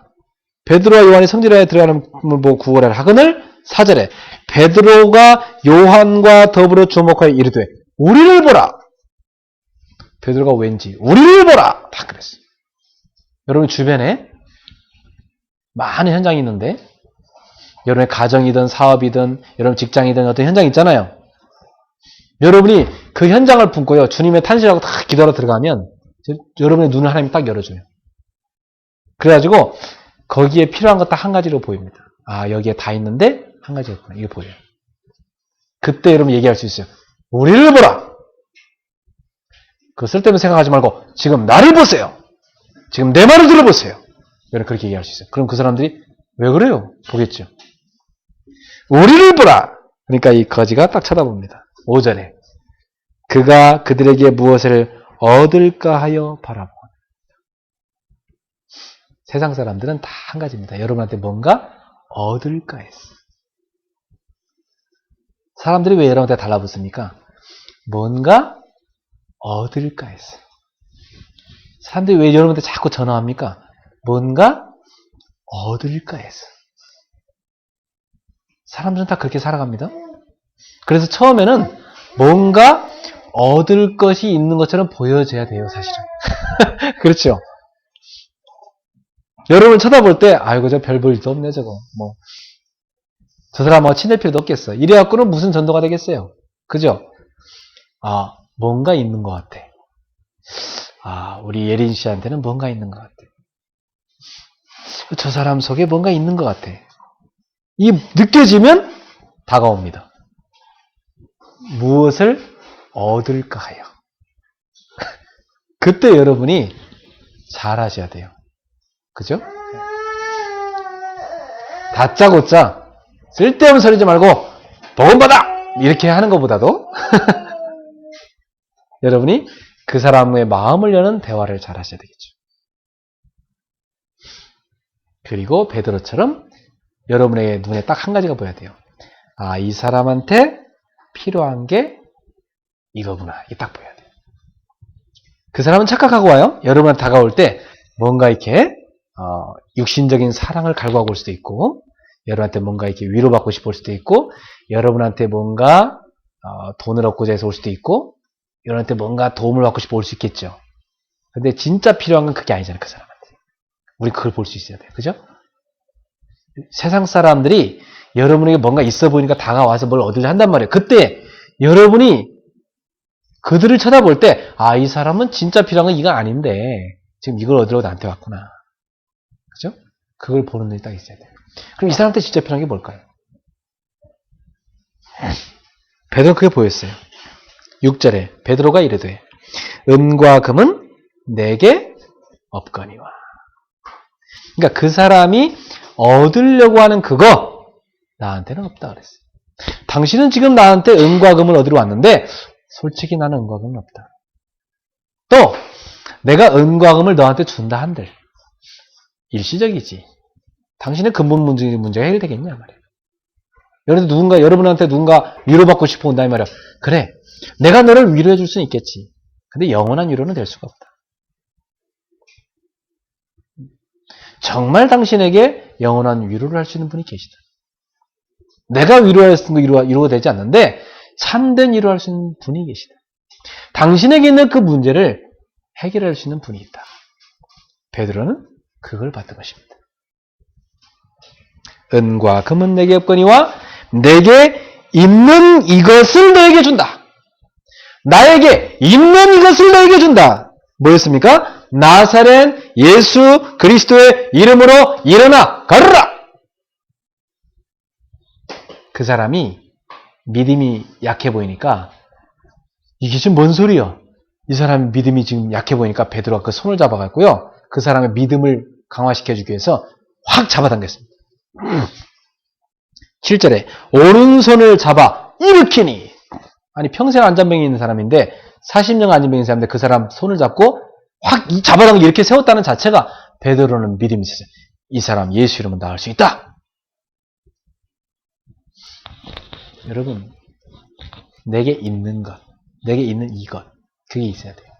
베드로와 요한이 성전에 들어가는 걸 보고 구걸을 하거늘 4절에 베드로가 요한과 더불어 주목하여 이르되 우리를 보라. 베드로가 왠지 우리를 보라 다 그랬어요. 여러분 주변에 많은 현장이 있는데 여러분의 가정이든 사업이든 여러분 직장이든 어떤 현장이 있잖아요. 여러분이 그 현장을 품고요. 주님의 탄신하고 딱 기도하러 들어가면 여러분의 눈을 하나님이 딱 열어줘요. 그래가지고 거기에 필요한 거 딱 한 가지로 보입니다. 아, 여기에 다 있는데 한 가지가 있구나. 이게 보여요. 그때 여러분 얘기할 수 있어요. 우리를 보라. 그 쓸데없는 생각하지 말고 지금 나를 보세요. 지금 내 말을 들어보세요. 여러분 그렇게 얘기할 수 있어요. 그럼 그 사람들이 왜 그래요? 보겠죠. 우리를 보라. 그러니까 이 거지가 딱 쳐다봅니다. 5절에 그가 그들에게 무엇을 얻을까 하여 바라보고. 세상 사람들은 다 한 가지입니다. 여러분한테 뭔가 얻을까 했어. 사람들이 왜 여러분한테 달라붙습니까? 뭔가 얻을까 했어. 사람들이 왜 여러분한테 자꾸 전화합니까? 뭔가 얻을까 했어. 사람들은 다 그렇게 살아갑니다. 그래서 처음에는 뭔가 얻을 것이 있는 것처럼 보여져야 돼요, 사실은. 그렇죠? 여러분 쳐다볼 때, 아이고, 저 별 볼 일도 없네, 저거. 뭐. 저 사람하고 친할 필요도 없겠어. 이래갖고는 무슨 전도가 되겠어요? 그죠? 아, 뭔가 있는 것 같아. 아, 우리 예린 씨한테는 뭔가 있는 것 같아. 저 사람 속에 뭔가 있는 것 같아. 이 느껴지면 다가옵니다. 무엇을 얻을까 하여. 그때 여러분이 잘 하셔야 돼요. 그죠? 다짜고짜 쓸데없는 소리지 말고 복음받아! 이렇게 하는 것보다도 여러분이 그 사람의 마음을 여는 대화를 잘 하셔야 되겠죠. 그리고 베드로처럼 여러분의 눈에 딱 한 가지가 보여야 돼요. 아, 이 사람한테 필요한 게 이거구나. 이게 딱 보여야 돼요. 그 사람은 착각하고 와요. 여러분한테 다가올 때 뭔가 이렇게 육신적인 사랑을 갈구하고 올 수도 있고 여러분한테 뭔가 이렇게 위로받고 싶을 수도 있고 여러분한테 뭔가 돈을 얻고자 해서 올 수도 있고 여러분한테 뭔가 도움을 받고 싶어 올 수 있겠죠. 근데 진짜 필요한 건 그게 아니잖아요. 그 사람한테. 우리 그걸 볼 수 있어야 돼요. 그죠? 세상 사람들이 여러분에게 뭔가 있어 보이니까 다가와서 뭘 얻으려 한단 말이에요. 그때 여러분이 그들을 쳐다볼 때 아, 이 사람은 진짜 필요한 건 이거 아닌데 지금 이걸 얻으려고 나한테 왔구나. 그죠? 그걸 보는 눈이 딱 있어야 돼요. 그럼 이 사람한테 진짜 필요한 게 뭘까요? 베드로는 그게 보였어요. 6절에 베드로가 이르되 은과 금은 내게 없거니와. 그러니까 그 사람이 얻으려고 하는 그거 나한테는 없다 그랬어요. 당신은 지금 나한테 은과 금을 얻으러 왔는데 솔직히 나는 은과 금은 없다. 또 내가 은과 금을 너한테 준다 한들 일시적이지. 당신의 근본 문제가 해결되겠냐 말이에요. 여러분한테 누군가 위로받고 싶어 온다 이 말이야. 그래, 내가 너를 위로해 줄 수는 있겠지. 근데 영원한 위로는 될 수가 없다. 정말 당신에게 영원한 위로를 할 수 있는 분이 계시다. 내가 위로했던 거 위로가 되지 않는데 참된 위로할 수 있는 분이 계시다. 당신에게 있는 그 문제를 해결할 수 있는 분이 있다. 베드로는 그걸 받은 것입니다. 은과 금은 내게 없거니와 내게 있는 이것을 너에게 준다. 나에게 있는 이것을 너에게 준다. 뭐였습니까? 나사렛 예수 그리스도의 이름으로 일어나 걸으라. 그 사람이 믿음이 약해 보이니까 이게 지금 뭔 소리야? 이 사람 믿음이 지금 약해 보이니까 베드로가 그 손을 잡아갔고요. 그 사람의 믿음을 강화시켜주기 위해서 확 잡아당겼습니다. 7절에 오른손을 잡아 일으키니, 아니 평생 안전병이 있는 사람인데 40년 안전병이 있는 사람인데 그 사람 손을 잡고 확 잡아당겨 이렇게 세웠다는 자체가 베드로는 믿음이 있었어요. 이 사람 예수 이름은 나을 수 있다. 여러분, 내게 있는 것, 내게 있는 이것, 그게 있어야 돼요.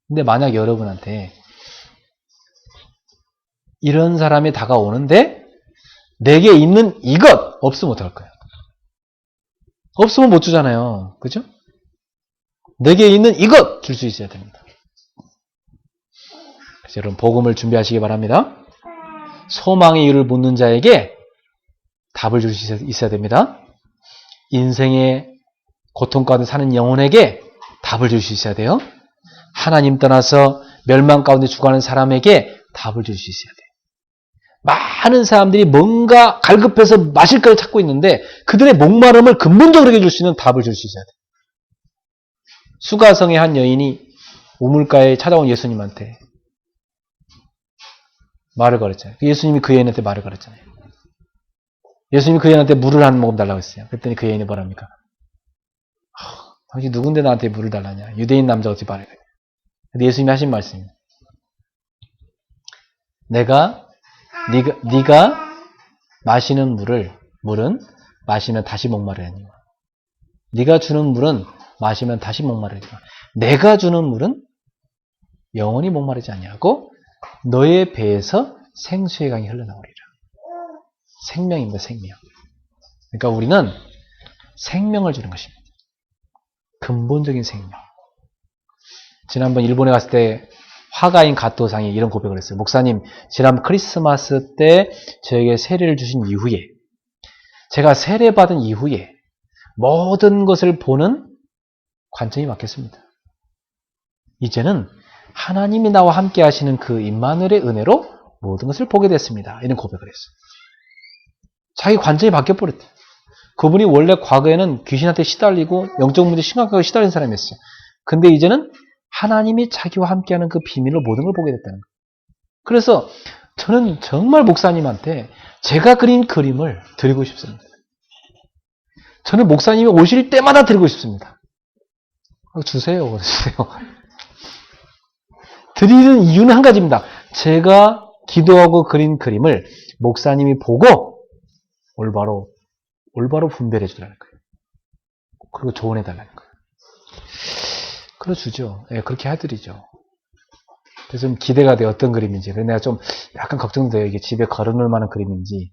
근데 만약 여러분한테 이런 사람이 다가오는데 내게 있는 이것 없으면 어떡할 거예요? 없으면 못 주잖아요. 그죠? 내게 있는 이것 줄 수 있어야 됩니다. 그래서 여러분 복음을 준비하시기 바랍니다. 소망의 이유를 묻는 자에게 답을 줄 수 있어야 됩니다. 인생의 고통 가운데 사는 영혼에게 답을 줄 수 있어야 돼요. 하나님 떠나서 멸망 가운데 죽어가는 사람에게 답을 줄 수 있어야 돼요. 많은 사람들이 뭔가 갈급해서 마실 걸 찾고 있는데 그들의 목마름을 근본적으로 해줄 수 있는 답을 줄 수 있어야 돼요. 수가성의 한 여인이 우물가에 찾아온 예수님한테 말을 걸었잖아요. 예수님이 그 여인한테 말을 걸었잖아요. 예수님이 그 여인한테 물을 한 모금 달라고 했어요. 그랬더니 그 여인이 뭐랍니까? 당신 누군데 나한테 물을 달라냐? 유대인 남자 어찌 말해? 근데 예수님이 하신 말씀입니다. 네가 마시는 물은 마시면 다시 목마르니와 네가 주는 물은 마시면 다시 목마르니와 내가 주는 물은 영원히 목마르지 아니하고 너의 배에서 생수의 강이 흘러나오리라. 생명입니다. 생명. 그러니까 우리는 생명을 주는 것입니다. 근본적인 생명. 지난번 일본에 갔을 때 화가인 가토상이 이런 고백을 했어요. 목사님, 지난 크리스마스 때 저에게 세례를 주신 이후에, 제가 세례받은 이후에 모든 것을 보는 관점이 바뀌었습니다. 이제는 하나님이 나와 함께 하시는 그 임마누엘의 은혜로 모든 것을 보게 됐습니다. 이런 고백을 했어요. 자기 관점이 바뀌어버렸대요. 그분이 원래 과거에는 귀신한테 시달리고 영적 문제 심각하게 시달린 사람이었어요. 근데 이제는 하나님이 자기와 함께하는 그 비밀로 모든 걸 보게 됐다는 거예요. 그래서 저는 정말 목사님한테 제가 그린 그림을 드리고 싶습니다. 저는 목사님이 오실 때마다 드리고 싶습니다. 주세요. 주세요. 드리는 이유는 한 가지입니다. 제가 기도하고 그린 그림을 목사님이 보고 올바로 분별해 주라는 거예요. 그리고 조언해 달라는 거예요. 그래주죠. 예, 그렇게 해드리죠. 그래서 좀 기대가 돼요. 어떤 그림인지. 그래서 내가 좀 약간 걱정돼요. 이게 집에 걸어놓을 만한 그림인지.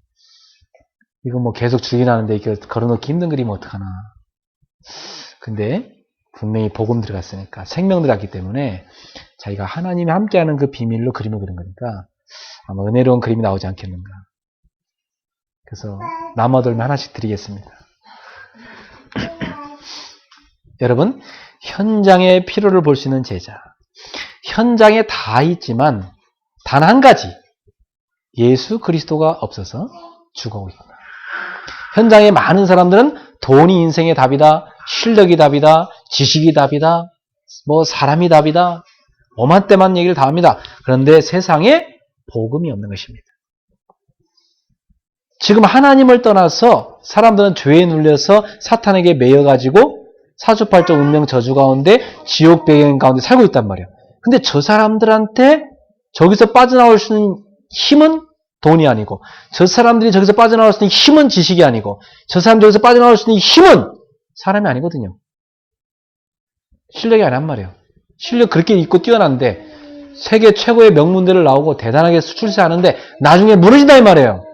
이거 뭐 계속 주긴 하는데 이게 걸어놓기 힘든 그림은 어떡하나. 근데 분명히 복음 들어갔으니까 생명 들어갔기 때문에 자기가 하나님이 함께하는 그 비밀로 그림을 그린 거니까 아마 은혜로운 그림이 나오지 않겠는가. 그래서 남아돌면 하나씩 드리겠습니다. 여러분, 현장의 필요를 볼 수 있는 제자. 현장에 다 있지만 단 한 가지, 예수 그리스도가 없어서 죽어오고 있구나. 현장에 많은 사람들은 돈이 인생의 답이다, 실력이 답이다, 지식이 답이다, 뭐 사람이 답이다, 오만때만 얘기를 다 합니다. 그런데 세상에 복음이 없는 것입니다. 지금 하나님을 떠나서 사람들은 죄에 눌려서 사탄에게 매여가지고 사주팔적 운명 저주 가운데 지옥 배경 가운데 살고 있단 말이에요. 근데 저 사람들한테 저기서 빠져나올 수 있는 힘은 돈이 아니고, 저 사람들이 저기서 빠져나올 수 있는 힘은 지식이 아니고, 저 사람들이 저기서 빠져나올 수 있는 힘은 사람이 아니거든요. 실력이 아니란 말이에요. 실력 그렇게 있고 뛰어난데 세계 최고의 명문대를 나오고 대단하게 출세하는데 나중에 무너진다 이 말이에요.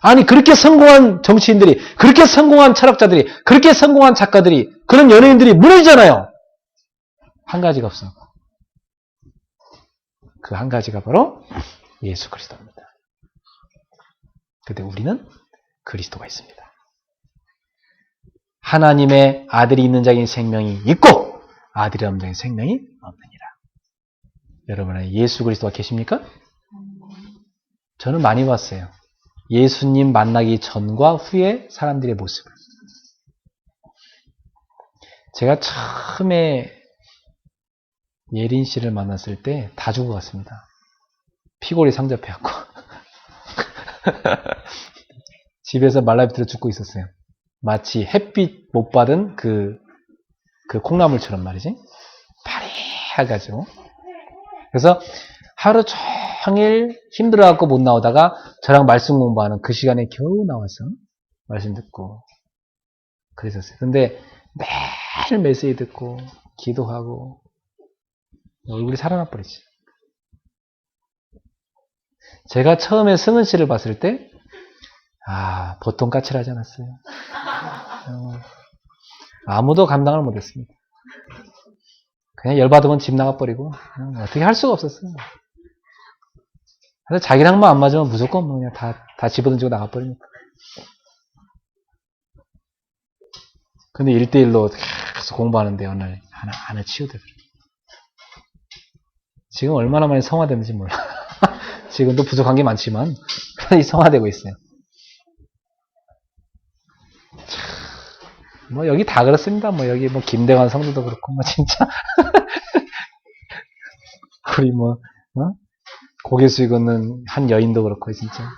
아니 그렇게 성공한 정치인들이, 그렇게 성공한 철학자들이, 그렇게 성공한 작가들이, 그런 연예인들이 무너지잖아요. 한 가지가 없어. 그 한 가지가 바로 예수 그리스도입니다. 근데 우리는 그리스도가 있습니다. 하나님의 아들이 있는 자에게 생명이 있고 아들이 없는 자에게 생명이 없느니라. 여러분 안에 예수 그리스도가 계십니까? 저는 많이 봤어요. 예수님 만나기 전과 후의 사람들의 모습을. 제가 처음에 예린 씨를 만났을 때 다 죽어갔습니다. 피골이 상접해갖고. 집에서 말라비트로 죽고 있었어요. 마치 햇빛 못 받은 그 콩나물처럼 말이지. 파래해가지고. 그래서 하루 종일 힘들어갖고 못 나오다가 저랑 말씀 공부하는 그 시간에 겨우 나와서 말씀 듣고 그랬었어요. 근데 매일 메시지 듣고 기도하고 얼굴이 살아나 버리지. 제가 처음에 승은 씨를 봤을 때 보통 까칠하지 않았어요. 아무도 감당을 못했습니다. 그냥 열받으면 집 나가버리고 어떻게 할 수가 없었어요. 그래서 자기랑만 안 맞으면 무조건 그냥 다 집어던지고 나가버리니까. 근데 1대1로 계속 공부하는데 오늘 하나 치우더라고요. 지금 얼마나 많이 성화됐는지 몰라. 지금도 부족한 게 많지만 이 성화되고 있어요. 뭐 여기 다 그렇습니다. 뭐 여기 뭐 김대환 성도도 그렇고 뭐 진짜 우리 고개 숙이는 한 여인도 그렇고 진짜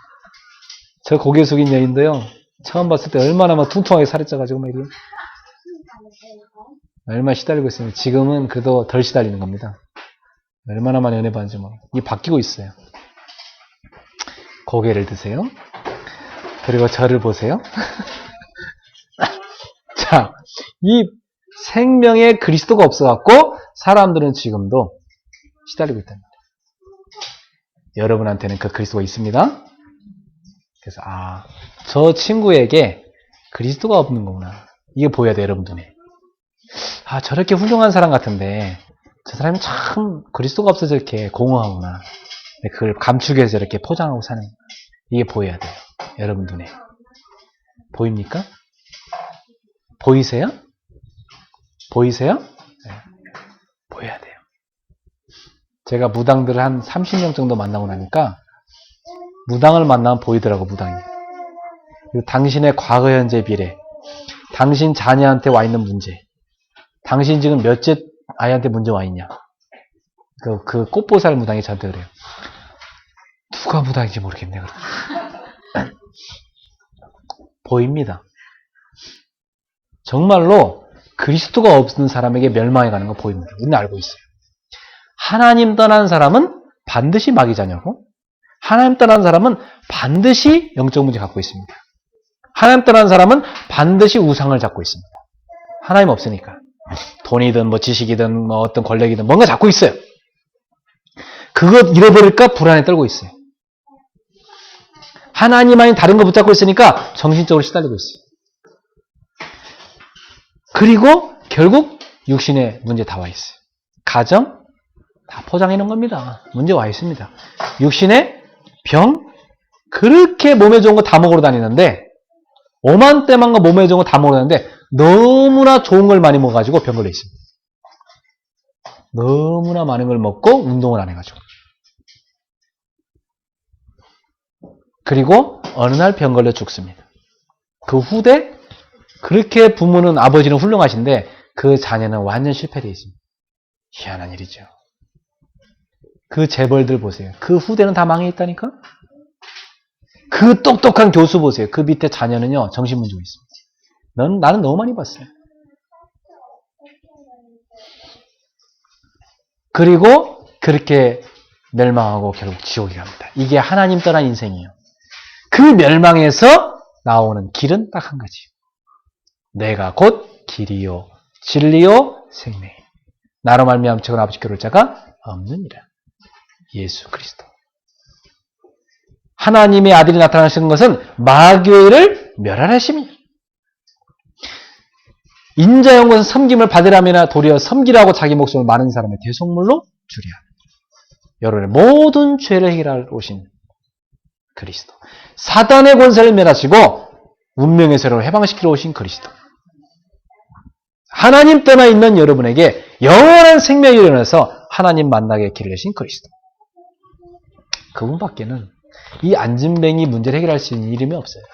저 고개 숙인 여인도요 처음 봤을 때 얼마나 막 퉁퉁하게 살이 쪄가지고 막 이래 얼마나 시달리고 있으면 지금은 그래도 덜 시달리는 겁니다. 얼마나 많이 은혜 받는지 뭐 이게 바뀌고 있어요. 고개를 드세요. 그리고 저를 보세요. 자, 이 생명에 그리스도가 없어갖고 사람들은 지금도 시달리고 있다는 거예요. 여러분한테는 그 그리스도가 있습니다. 그래서 저 친구에게 그리스도가 없는 거구나. 이게 보여야 돼, 여러분 눈에. 저렇게 훌륭한 사람 같은데 저 사람이 참 그리스도가 없어서 이렇게 공허하구나. 그걸 감추기 위해서 이렇게 포장하고 사는 이게 보여야 돼요. 여러분 눈에. 보입니까? 보이세요? 보이세요? 네. 보여야 돼요. 제가 무당들을 한 30명 정도 만나고 나니까 무당을 만나면 보이더라고, 무당이. 그리고 당신의 과거, 현재, 미래, 당신 자녀한테 와 있는 문제, 당신 지금 몇째 아이한테 문제 와 있냐. 그 꽃보살 무당이 저한테 그래요. 누가 무당인지 모르겠네. 보입니다. 정말로 그리스도가 없는 사람에게 멸망해 가는 거 보입니다. 우리는 알고 있어요. 하나님 떠난 사람은 반드시 마귀 자녀고 하나님 떠난 사람은 반드시 영적 문제 갖고 있습니다. 하나님 떠난 사람은 반드시 우상을 잡고 있습니다. 하나님 없으니까. 돈이든 뭐 지식이든 뭐 어떤 권력이든 뭔가 잡고 있어요. 그거 잃어버릴까 불안에 떨고 있어요. 하나님 아닌 다른 거 붙잡고 있으니까 정신적으로 시달리고 있어요. 그리고 결국 육신의 문제 다 와 있어요. 가정 다 포장해 놓은 겁니다. 문제 와 있습니다. 육신의 병 그렇게 몸에 좋은 거 다 먹으러 다니는데 오만때만 거 몸에 좋은 거 다 먹으러 다니는데 너무나 좋은 걸 많이 먹어가지고 병 걸려 있습니다. 너무나 많은 걸 먹고 운동을 안 해가지고 그리고 어느 날 병 걸려 죽습니다. 그 후대 그렇게 부모는 아버지는 훌륭하신데 그 자녀는 완전 실패되어 있습니다. 희한한 일이죠. 그 재벌들 보세요. 그 후대는 다 망해 있다니까? 그 똑똑한 교수 보세요. 그 밑에 자녀는요 정신문제가 있습니다. 나는 너무 많이 봤어요. 그리고 그렇게 멸망하고 결국 지옥에 갑니다. 이게 하나님 떠난 인생이에요. 그 멸망에서 나오는 길은 딱 한 가지. 내가 곧 길이요 진리요 생명. 나로 말미암아 책은 아버지께 오를 자가 없느니라. 예수 그리스도. 하나님의 아들이 나타나신 것은 마귀를 멸하심이니라. 인자의 것은 섬김을 받으라면 도리어 섬기라고 자기 목숨을 많은 사람의 대속물로 주리라. 여러분의 모든 죄를 해결하러 오신 그리스도. 사단의 권세를 멸하시고 운명의 세로 해방시키러 오신 그리스도. 하나님 떠나 있는 여러분에게 영원한 생명이 일어나서 하나님 만나게 길을 여신 그리스도. 그분밖에는 이 안진뱅이 문제를 해결할 수 있는 이름이 없어요.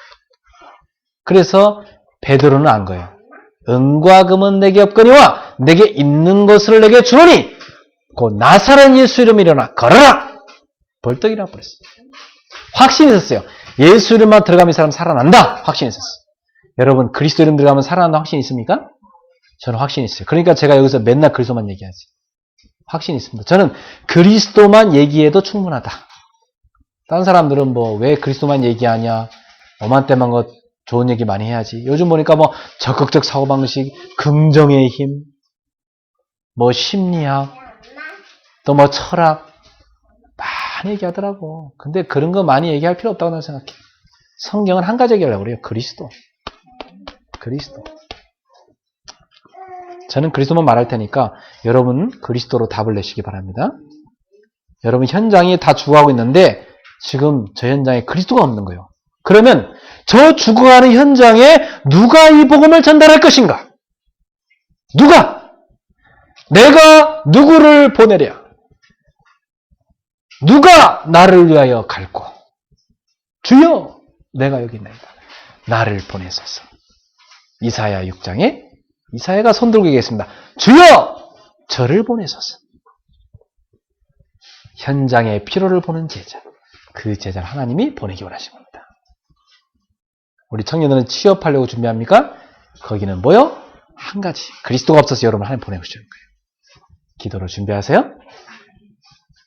그래서 베드로는 안 거예요. 은과 금은 내게 없거니와 내게 있는 것을 내게 주노니 곧 나사렛 예수 이름 일어나 걸어라. 벌떡 일어나 버렸어요. 확신이 있었어요. 예수 이름만 들어가면 이 사람 살아난다. 확신이 있었어요. 여러분 그리스도 이름 들어가면 살아난다 확신이 있습니까? 저는 확신이 있어요. 그러니까 제가 여기서 맨날 그리스도만 얘기하지. 확신이 있습니다. 저는 그리스도만 얘기해도 충분하다. 다른 사람들은 뭐 왜 그리스도만 얘기하냐, 오만때만 것 좋은 얘기 많이 해야지. 요즘 보니까 뭐 적극적 사고방식, 긍정의 힘, 뭐 심리학, 또 뭐 철학 많이 얘기하더라고. 근데 그런 거 많이 얘기할 필요 없다고 나는 생각해. 성경은 한 가지 얘기하려고 그래요. 그리스도. 그리스도. 저는 그리스도만 말할 테니까 여러분 그리스도로 답을 내시기 바랍니다. 여러분 현장이 다 죽어가고 있는데 지금 저 현장에 그리스도가 없는 거예요. 그러면 저 죽어가는 현장에 누가 이 복음을 전달할 것인가? 누가? 내가 누구를 보내랴? 누가 나를 위하여 갈고? 주여 내가 여기 있나이다. 나를 보내소서. 이사야 6장에 이사야가 손들고 얘기했습니다. 주여 저를 보내소서. 현장의 피로를 보는 제자. 그 제자를 하나님이 보내기 원하신 겁니다. 우리 청년들은 취업하려고 준비합니까? 거기는 뭐요? 한 가지. 그리스도가 없어서 여러분 하나님 보내고 싶은 거예요. 기도로 준비하세요.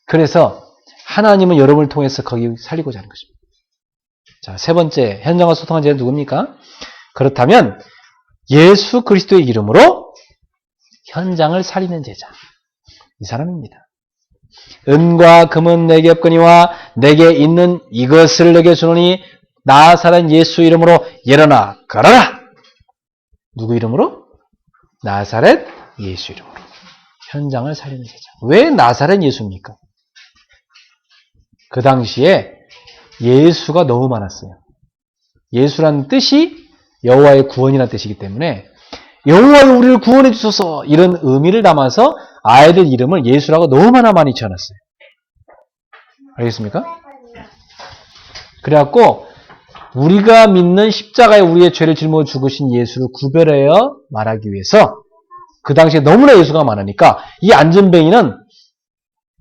그래서 하나님은 여러분을 통해서 거기 살리고자 하는 것입니다. 자, 세 번째 현장과 소통한 제자는 누굽니까? 그렇다면 예수 그리스도의 이름으로 현장을 살리는 제자. 이 사람입니다. 은과 금은 내게 없거니와 내게 있는 이것을 내게 주노니 나사렛 예수 이름으로 일어나 걸어라. 누구 이름으로? 나사렛 예수 이름으로. 현장을 살리는 제자. 왜 나사렛 예수입니까? 그 당시에 예수가 너무 많았어요. 예수라는 뜻이 여호와의 구원이라는 뜻이기 때문에 여호와여 우리를 구원해 주소서 이런 의미를 담아서 아이들 이름을 예수라고 너무 많이 지어놨어요. 알겠습니까? 그래갖고 우리가 믿는 십자가에 우리의 죄를 짊어 죽으신 예수를 구별하여 말하기 위해서 그 당시에 너무나 예수가 많으니까 이 안진뱅이는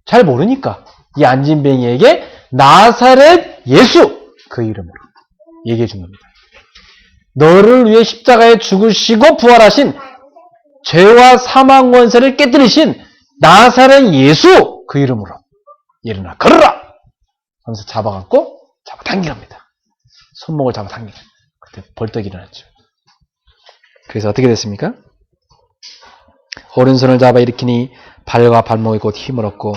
잘 모르니까 이 안진뱅이에게 나사렛 예수 그 이름으로 얘기해 준 겁니다. 너를 위해 십자가에 죽으시고 부활하신 죄와 사망 원세를 깨뜨리신 나사렛 예수 그 이름으로 일어나 걸어라 하면서 잡아당기랍니다. 손목을 잡아당기랍니다. 그때 벌떡 일어났죠. 그래서 어떻게 됐습니까? 오른손을 잡아 일으키니 발과 발목이 곧 힘을 얻고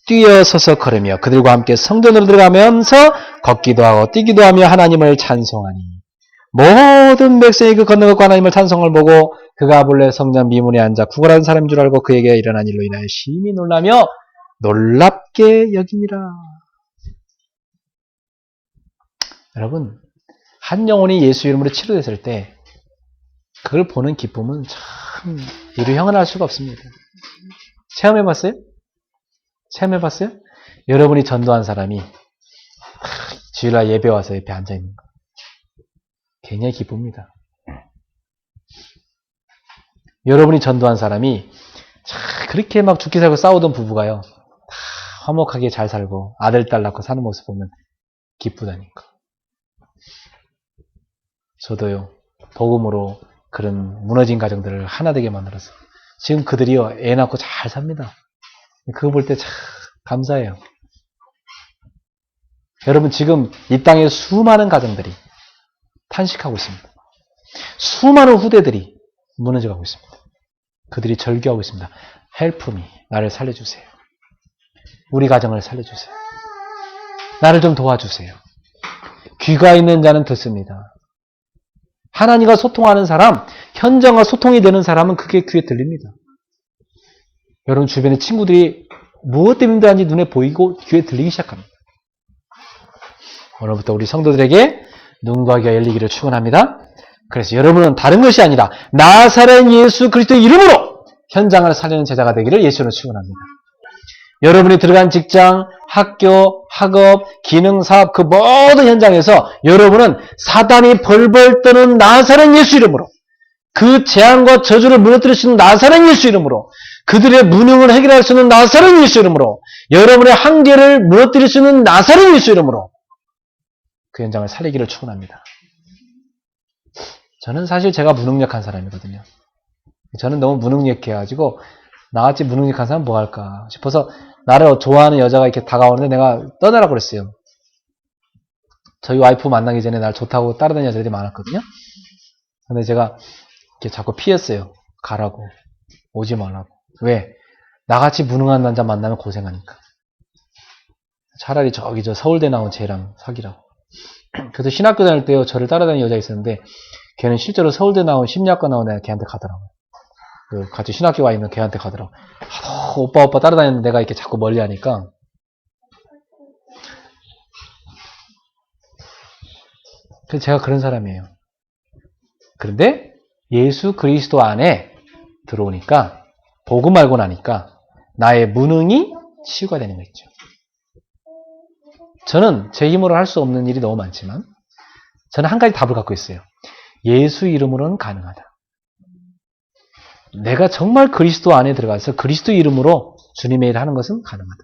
뛰어서서 걸으며 그들과 함께 성전으로 들어가면서 걷기도 하고 뛰기도 하며 하나님을 찬송하니 모든 백성이 그 걷는 것과 하나님을 찬송을 보고 그가 본래 성전 미문에 앉아 구걸하는 사람인 줄 알고 그에게 일어난 일로 인하여 심히 놀라며 놀랍게 여기니라. 여러분 한 영혼이 예수 이름으로 치료됐을 때 그걸 보는 기쁨은 참 이루 형언할 수가 없습니다. 체험해봤어요? 체험해봤어요? 여러분이 전도한 사람이 주일날 예배 와서 옆에 앉아있는 거 굉장히 기쁩니다. 여러분이 전도한 사람이 그렇게 막 죽기 살고 싸우던 부부가요 화목하게 잘 살고 아들 딸 낳고 사는 모습 보면 기쁘다니까. 저도요 복음으로 그런 무너진 가정들을 하나 되게 만들어서 지금 그들이요 애 낳고 잘 삽니다. 그거 볼 때 참 감사해요. 여러분 지금 이 땅에 수많은 가정들이 탄식하고 있습니다. 수많은 후대들이 무너져가고 있습니다. 그들이 절규하고 있습니다. Help me. 나를 살려주세요. 우리 가정을 살려주세요. 나를 좀 도와주세요. 귀가 있는 자는 듣습니다. 하나님과 소통하는 사람, 현장과 소통이 되는 사람은 그게 귀에 들립니다. 여러분 주변의 친구들이 무엇 때문에 힘들어하는지 눈에 보이고 귀에 들리기 시작합니다. 오늘부터 우리 성도들에게 눈과 귀가 열리기를 축원합니다. 그래서 여러분은 다른 것이 아니라 나사렛 예수 그리스도의 이름으로 현장을 살리는 제자가 되기를 예수로 축원합니다. 여러분이 들어간 직장, 학교, 학업, 기능사업 그 모든 현장에서 여러분은 사단이 벌벌 떠는 나사렛 예수 이름으로 그 재앙과 저주를 무너뜨릴 수 있는 나사렛 예수 이름으로 그들의 무능을 해결할 수 있는 나사렛 예수 이름으로 여러분의 한계를 무너뜨릴 수 있는 나사렛 예수 이름으로 그 현장을 살리기를 축원합니다. 저는 사실 제가 무능력한 사람이거든요. 저는 너무 무능력해가지고 나같이 무능력한 사람 뭐 할까 싶어서 나를 좋아하는 여자가 이렇게 다가오는데 내가 떠나라고 그랬어요. 저희 와이프 만나기 전에 날 좋다고 따라다니는 여자들이 많았거든요. 근데 제가 이렇게 자꾸 피했어요. 가라고. 오지 말라고. 왜? 나같이 무능한 남자 만나면 고생하니까. 차라리 저기 저 서울대 나온 쟤랑 사귀라고. 그래서 신학교 다닐 때요. 저를 따라다니는 여자가 있었는데 걔는 실제로 서울대 나온 심리학과 나온 애 걔한테 가더라고요. 그 같이 신학교 와 있는 걔한테 가더라고. 오빠 따라다니는데 내가 이렇게 자꾸 멀리 하니까. 그래서 제가 그런 사람이에요. 그런데 예수 그리스도 안에 들어오니까 복음 알고 나니까 나의 무능이 치유가 되는 거 있죠. 저는 제 힘으로 할 수 없는 일이 너무 많지만 저는 한 가지 답을 갖고 있어요. 예수 이름으로는 가능하다. 내가 정말 그리스도 안에 들어가서 그리스도 이름으로 주님의 일을 하는 것은 가능하다.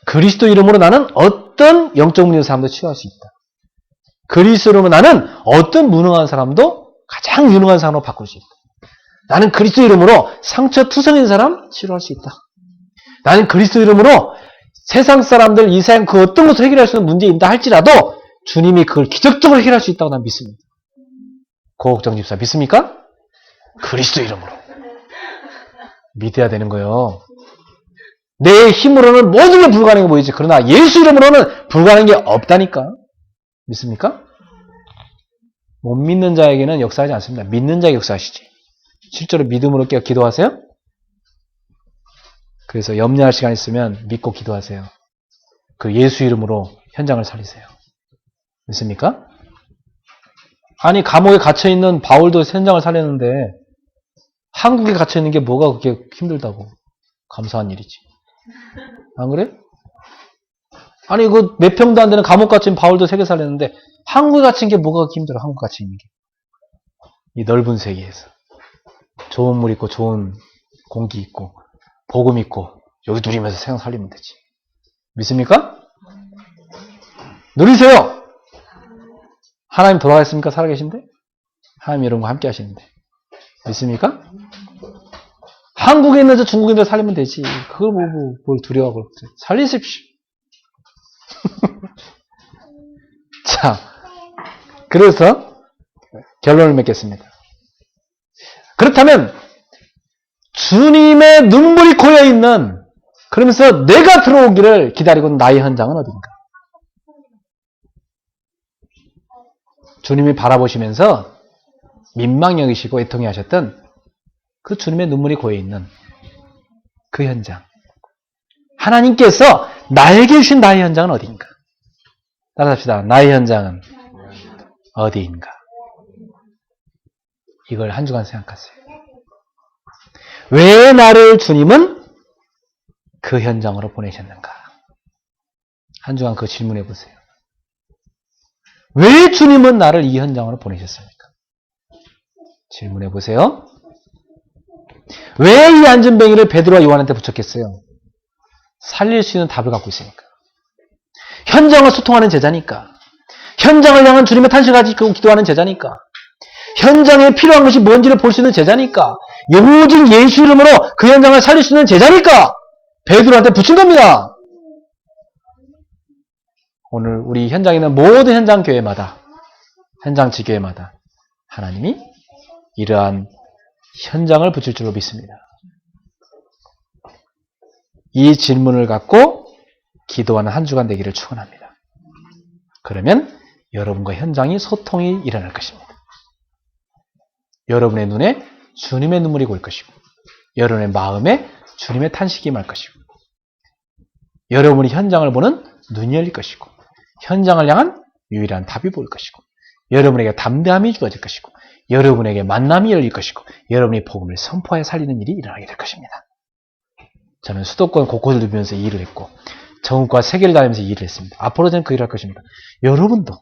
그리스도 이름으로 나는 어떤 영적 문제 사람도 치유할 수 있다. 그리스도 이름으로 나는 어떤 무능한 사람도 가장 유능한 사람으로 바꿀 수 있다. 나는 그리스도 이름으로 상처투성인 사람 치료할 수 있다. 나는 그리스도 이름으로 세상 사람들 이 세상 그 어떤 것을 해결할 수 있는 문제에 있다 할지라도 주님이 그걸 기적적으로 해결할 수 있다고 난 믿습니다. 고옥정 집사 믿습니까? 그리스도 이름으로. 믿어야 되는 거예요. 내 힘으로는 모든 게 불가능해 보이지. 그러나 예수 이름으로는 불가능한 게 없다니까. 믿습니까? 못 믿는 자에게는 역사하지 않습니다. 믿는 자에게 역사하시지. 실제로 믿음으로 기도하세요? 그래서 염려할 시간 있으면 믿고 기도하세요. 그 예수 이름으로 현장을 살리세요. 믿습니까? 아니 감옥에 갇혀있는 바울도 현장을 살렸는데 한국에 갇혀있는 게 뭐가 그렇게 힘들다고. 감사한 일이지. 안 그래? 아니 그 몇 평도 안 되는 감옥 갇힌 바울도 세계 살렸는데 한국에 갇힌 게 뭐가 그렇게 힘들어. 한국 갇혀 있는 게. 이 넓은 세계에서. 좋은 물 있고 좋은 공기 있고 복음 있고 여기 누리면서 세상 살리면 되지. 믿습니까? 누리세요. 하나님 돌아가셨습니까? 살아계신데? 하나님 여러분과 함께 하시는데. 믿습니까? 한국에 있는 저 중국인들 살리면 되지. 그걸 뭘 두려워하고 살리십시오. 자, 그래서 결론을 맺겠습니다. 그렇다면 주님의 눈물이 고여있는 그러면서 내가 들어오기를 기다리고 있는 나의 현장은 어딘가? 주님이 바라보시면서 민망히 여기시고 애통해 하셨던 그 주님의 눈물이 고여있는 그 현장. 하나님께서 나에게 주신 나의 현장은 어디인가? 따라합시다. 나의 현장은 어디인가? 이걸 한 주간 생각하세요. 왜 나를 주님은 그 현장으로 보내셨는가? 한 주간 그 질문해 보세요. 왜 주님은 나를 이 현장으로 보내셨습니까? 질문해 보세요. 왜 이 안전뱅이를 베드로와 요한한테 붙였겠어요? 살릴 수 있는 답을 갖고 있으니까. 현장을 소통하는 제자니까. 현장을 향한 주님의 탄식을 가지고 기도하는 제자니까. 현장에 필요한 것이 뭔지를 볼 수 있는 제자니까. 오직 예수 이름으로 그 현장을 살릴 수 있는 제자니까 베드로한테 붙인 겁니다. 오늘 우리 현장에 있는 모든 현장 교회마다, 현장 지교회마다 하나님이 이러한 현장을 붙일 줄로 믿습니다. 이 질문을 갖고 기도하는 한 주간 되기를 축원합니다. 그러면 여러분과 현장이 소통이 일어날 것입니다. 여러분의 눈에 주님의 눈물이 고일 것이고 여러분의 마음에 주님의 탄식이 임할 것이고 여러분이 현장을 보는 눈이 열릴 것이고 현장을 향한 유일한 답이 보일 것이고 여러분에게 담대함이 주어질 것이고 여러분에게 만남이 열릴 것이고 여러분이 복음을 선포하여 살리는 일이 일어나게 될 것입니다. 저는 수도권 곳곳을 누비면서 이 일을 했고 전국과 세계를 다니면서 이 일을 했습니다. 앞으로 저는 그 일을 할 것입니다. 여러분도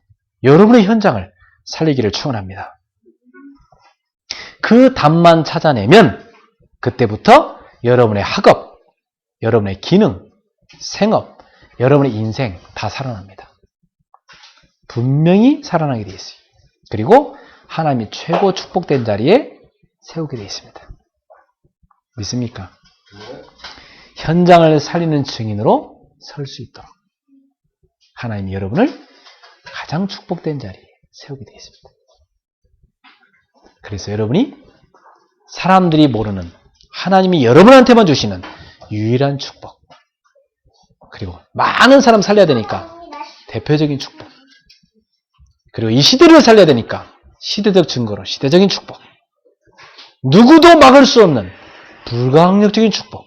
여러분의 현장을 살리기를 축원합니다. 그 답만 찾아내면 그때부터 여러분의 학업, 여러분의 기능, 생업, 여러분의 인생 다 살아납니다. 분명히 살아나게 되어 있어요. 그리고 하나님이 최고 축복된 자리에 세우게 되어 있습니다. 믿습니까? 현장을 살리는 증인으로 설 수 있도록 하나님이 여러분을 가장 축복된 자리에 세우게 되어 있습니다. 그래서 여러분이 사람들이 모르는 하나님이 여러분한테만 주시는 유일한 축복, 그리고 많은 사람 살려야 되니까 대표적인 축복, 그리고 이 시대를 살려야 되니까 시대적 증거로 시대적인 축복, 누구도 막을 수 없는 불가항력적인 축복,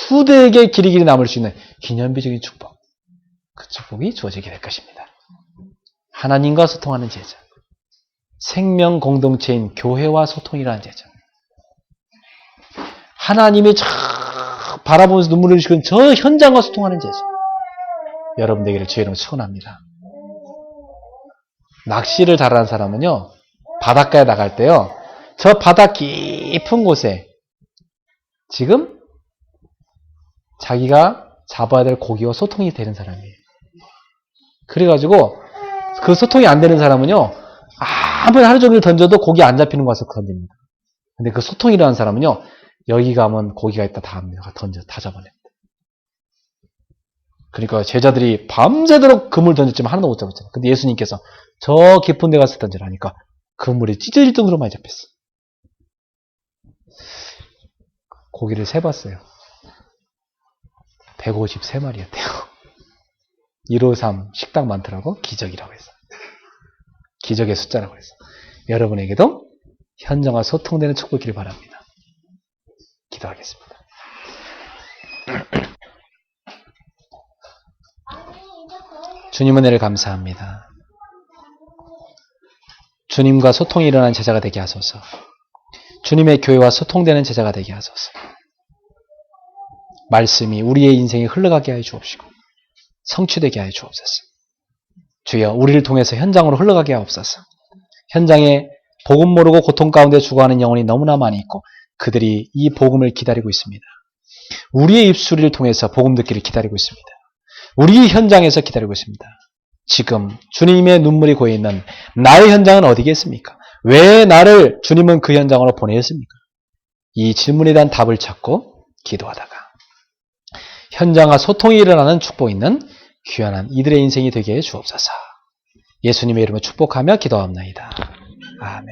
후대에게 길이 남을 수 있는 기념비적인 축복, 그 축복이 주어지게 될 것입니다. 하나님과 소통하는 제자, 생명 공동체인 교회와 소통이라는 제자, 하나님이 쫙 바라보면서 눈물을 흘리시는 저 현장과 소통하는 제자, 여러분 되기를 주의 이름으로 축원합니다. 낚시를 잘하는 사람은요, 바닷가에 나갈 때요, 저 바다 깊은 곳에 지금 자기가 잡아야 될 고기와 소통이 되는 사람이에요. 그래가지고 그 소통이 안 되는 사람은요, 아무리 하루 종일 던져도 고기 안 잡히는 거 가서 던집니다. 근데 그 소통이라는 사람은요, 여기 가면 고기가 있다 다 합니다. 던져 다 잡아냅니다. 그러니까 제자들이 밤새도록 그물 던졌지만 하나도 못 잡았잖아요. 근데 예수님께서 저 깊은 데 가서 던지라니까 그물이 찢어질 정도로 많이 잡혔어요. 고기를 세봤어요. 153마리였대요. 153 식당 많더라고. 기적이라고 해서. 기적의 숫자라고 해서. 여러분에게도 현장과 소통되는 축복이길 바랍니다. 기도하겠습니다. 주님 은혜를 감사합니다. 주님과 소통이 일어나는 제자가 되게 하소서. 주님의 교회와 소통되는 제자가 되게 하소서. 말씀이 우리의 인생에 흘러가게 하여 주옵시고 성취되게 하여 주옵소서. 주여, 우리를 통해서 현장으로 흘러가게 하옵소서. 현장에 복음 모르고 고통 가운데 죽어가는 영혼이 너무나 많이 있고 그들이 이 복음을 기다리고 있습니다. 우리의 입술을 통해서 복음 듣기를 기다리고 있습니다. 우리 현장에서 기다리고 있습니다. 지금 주님의 눈물이 고여있는 나의 현장은 어디겠습니까? 왜 나를 주님은 그 현장으로 보내셨습니까? 이 질문에 대한 답을 찾고 기도하다가 현장과 소통이 일어나는 축복 있는 귀한 이들의 인생이 되게 해 주옵소서. 예수님의 이름으로 축복하며 기도합니다. 아멘.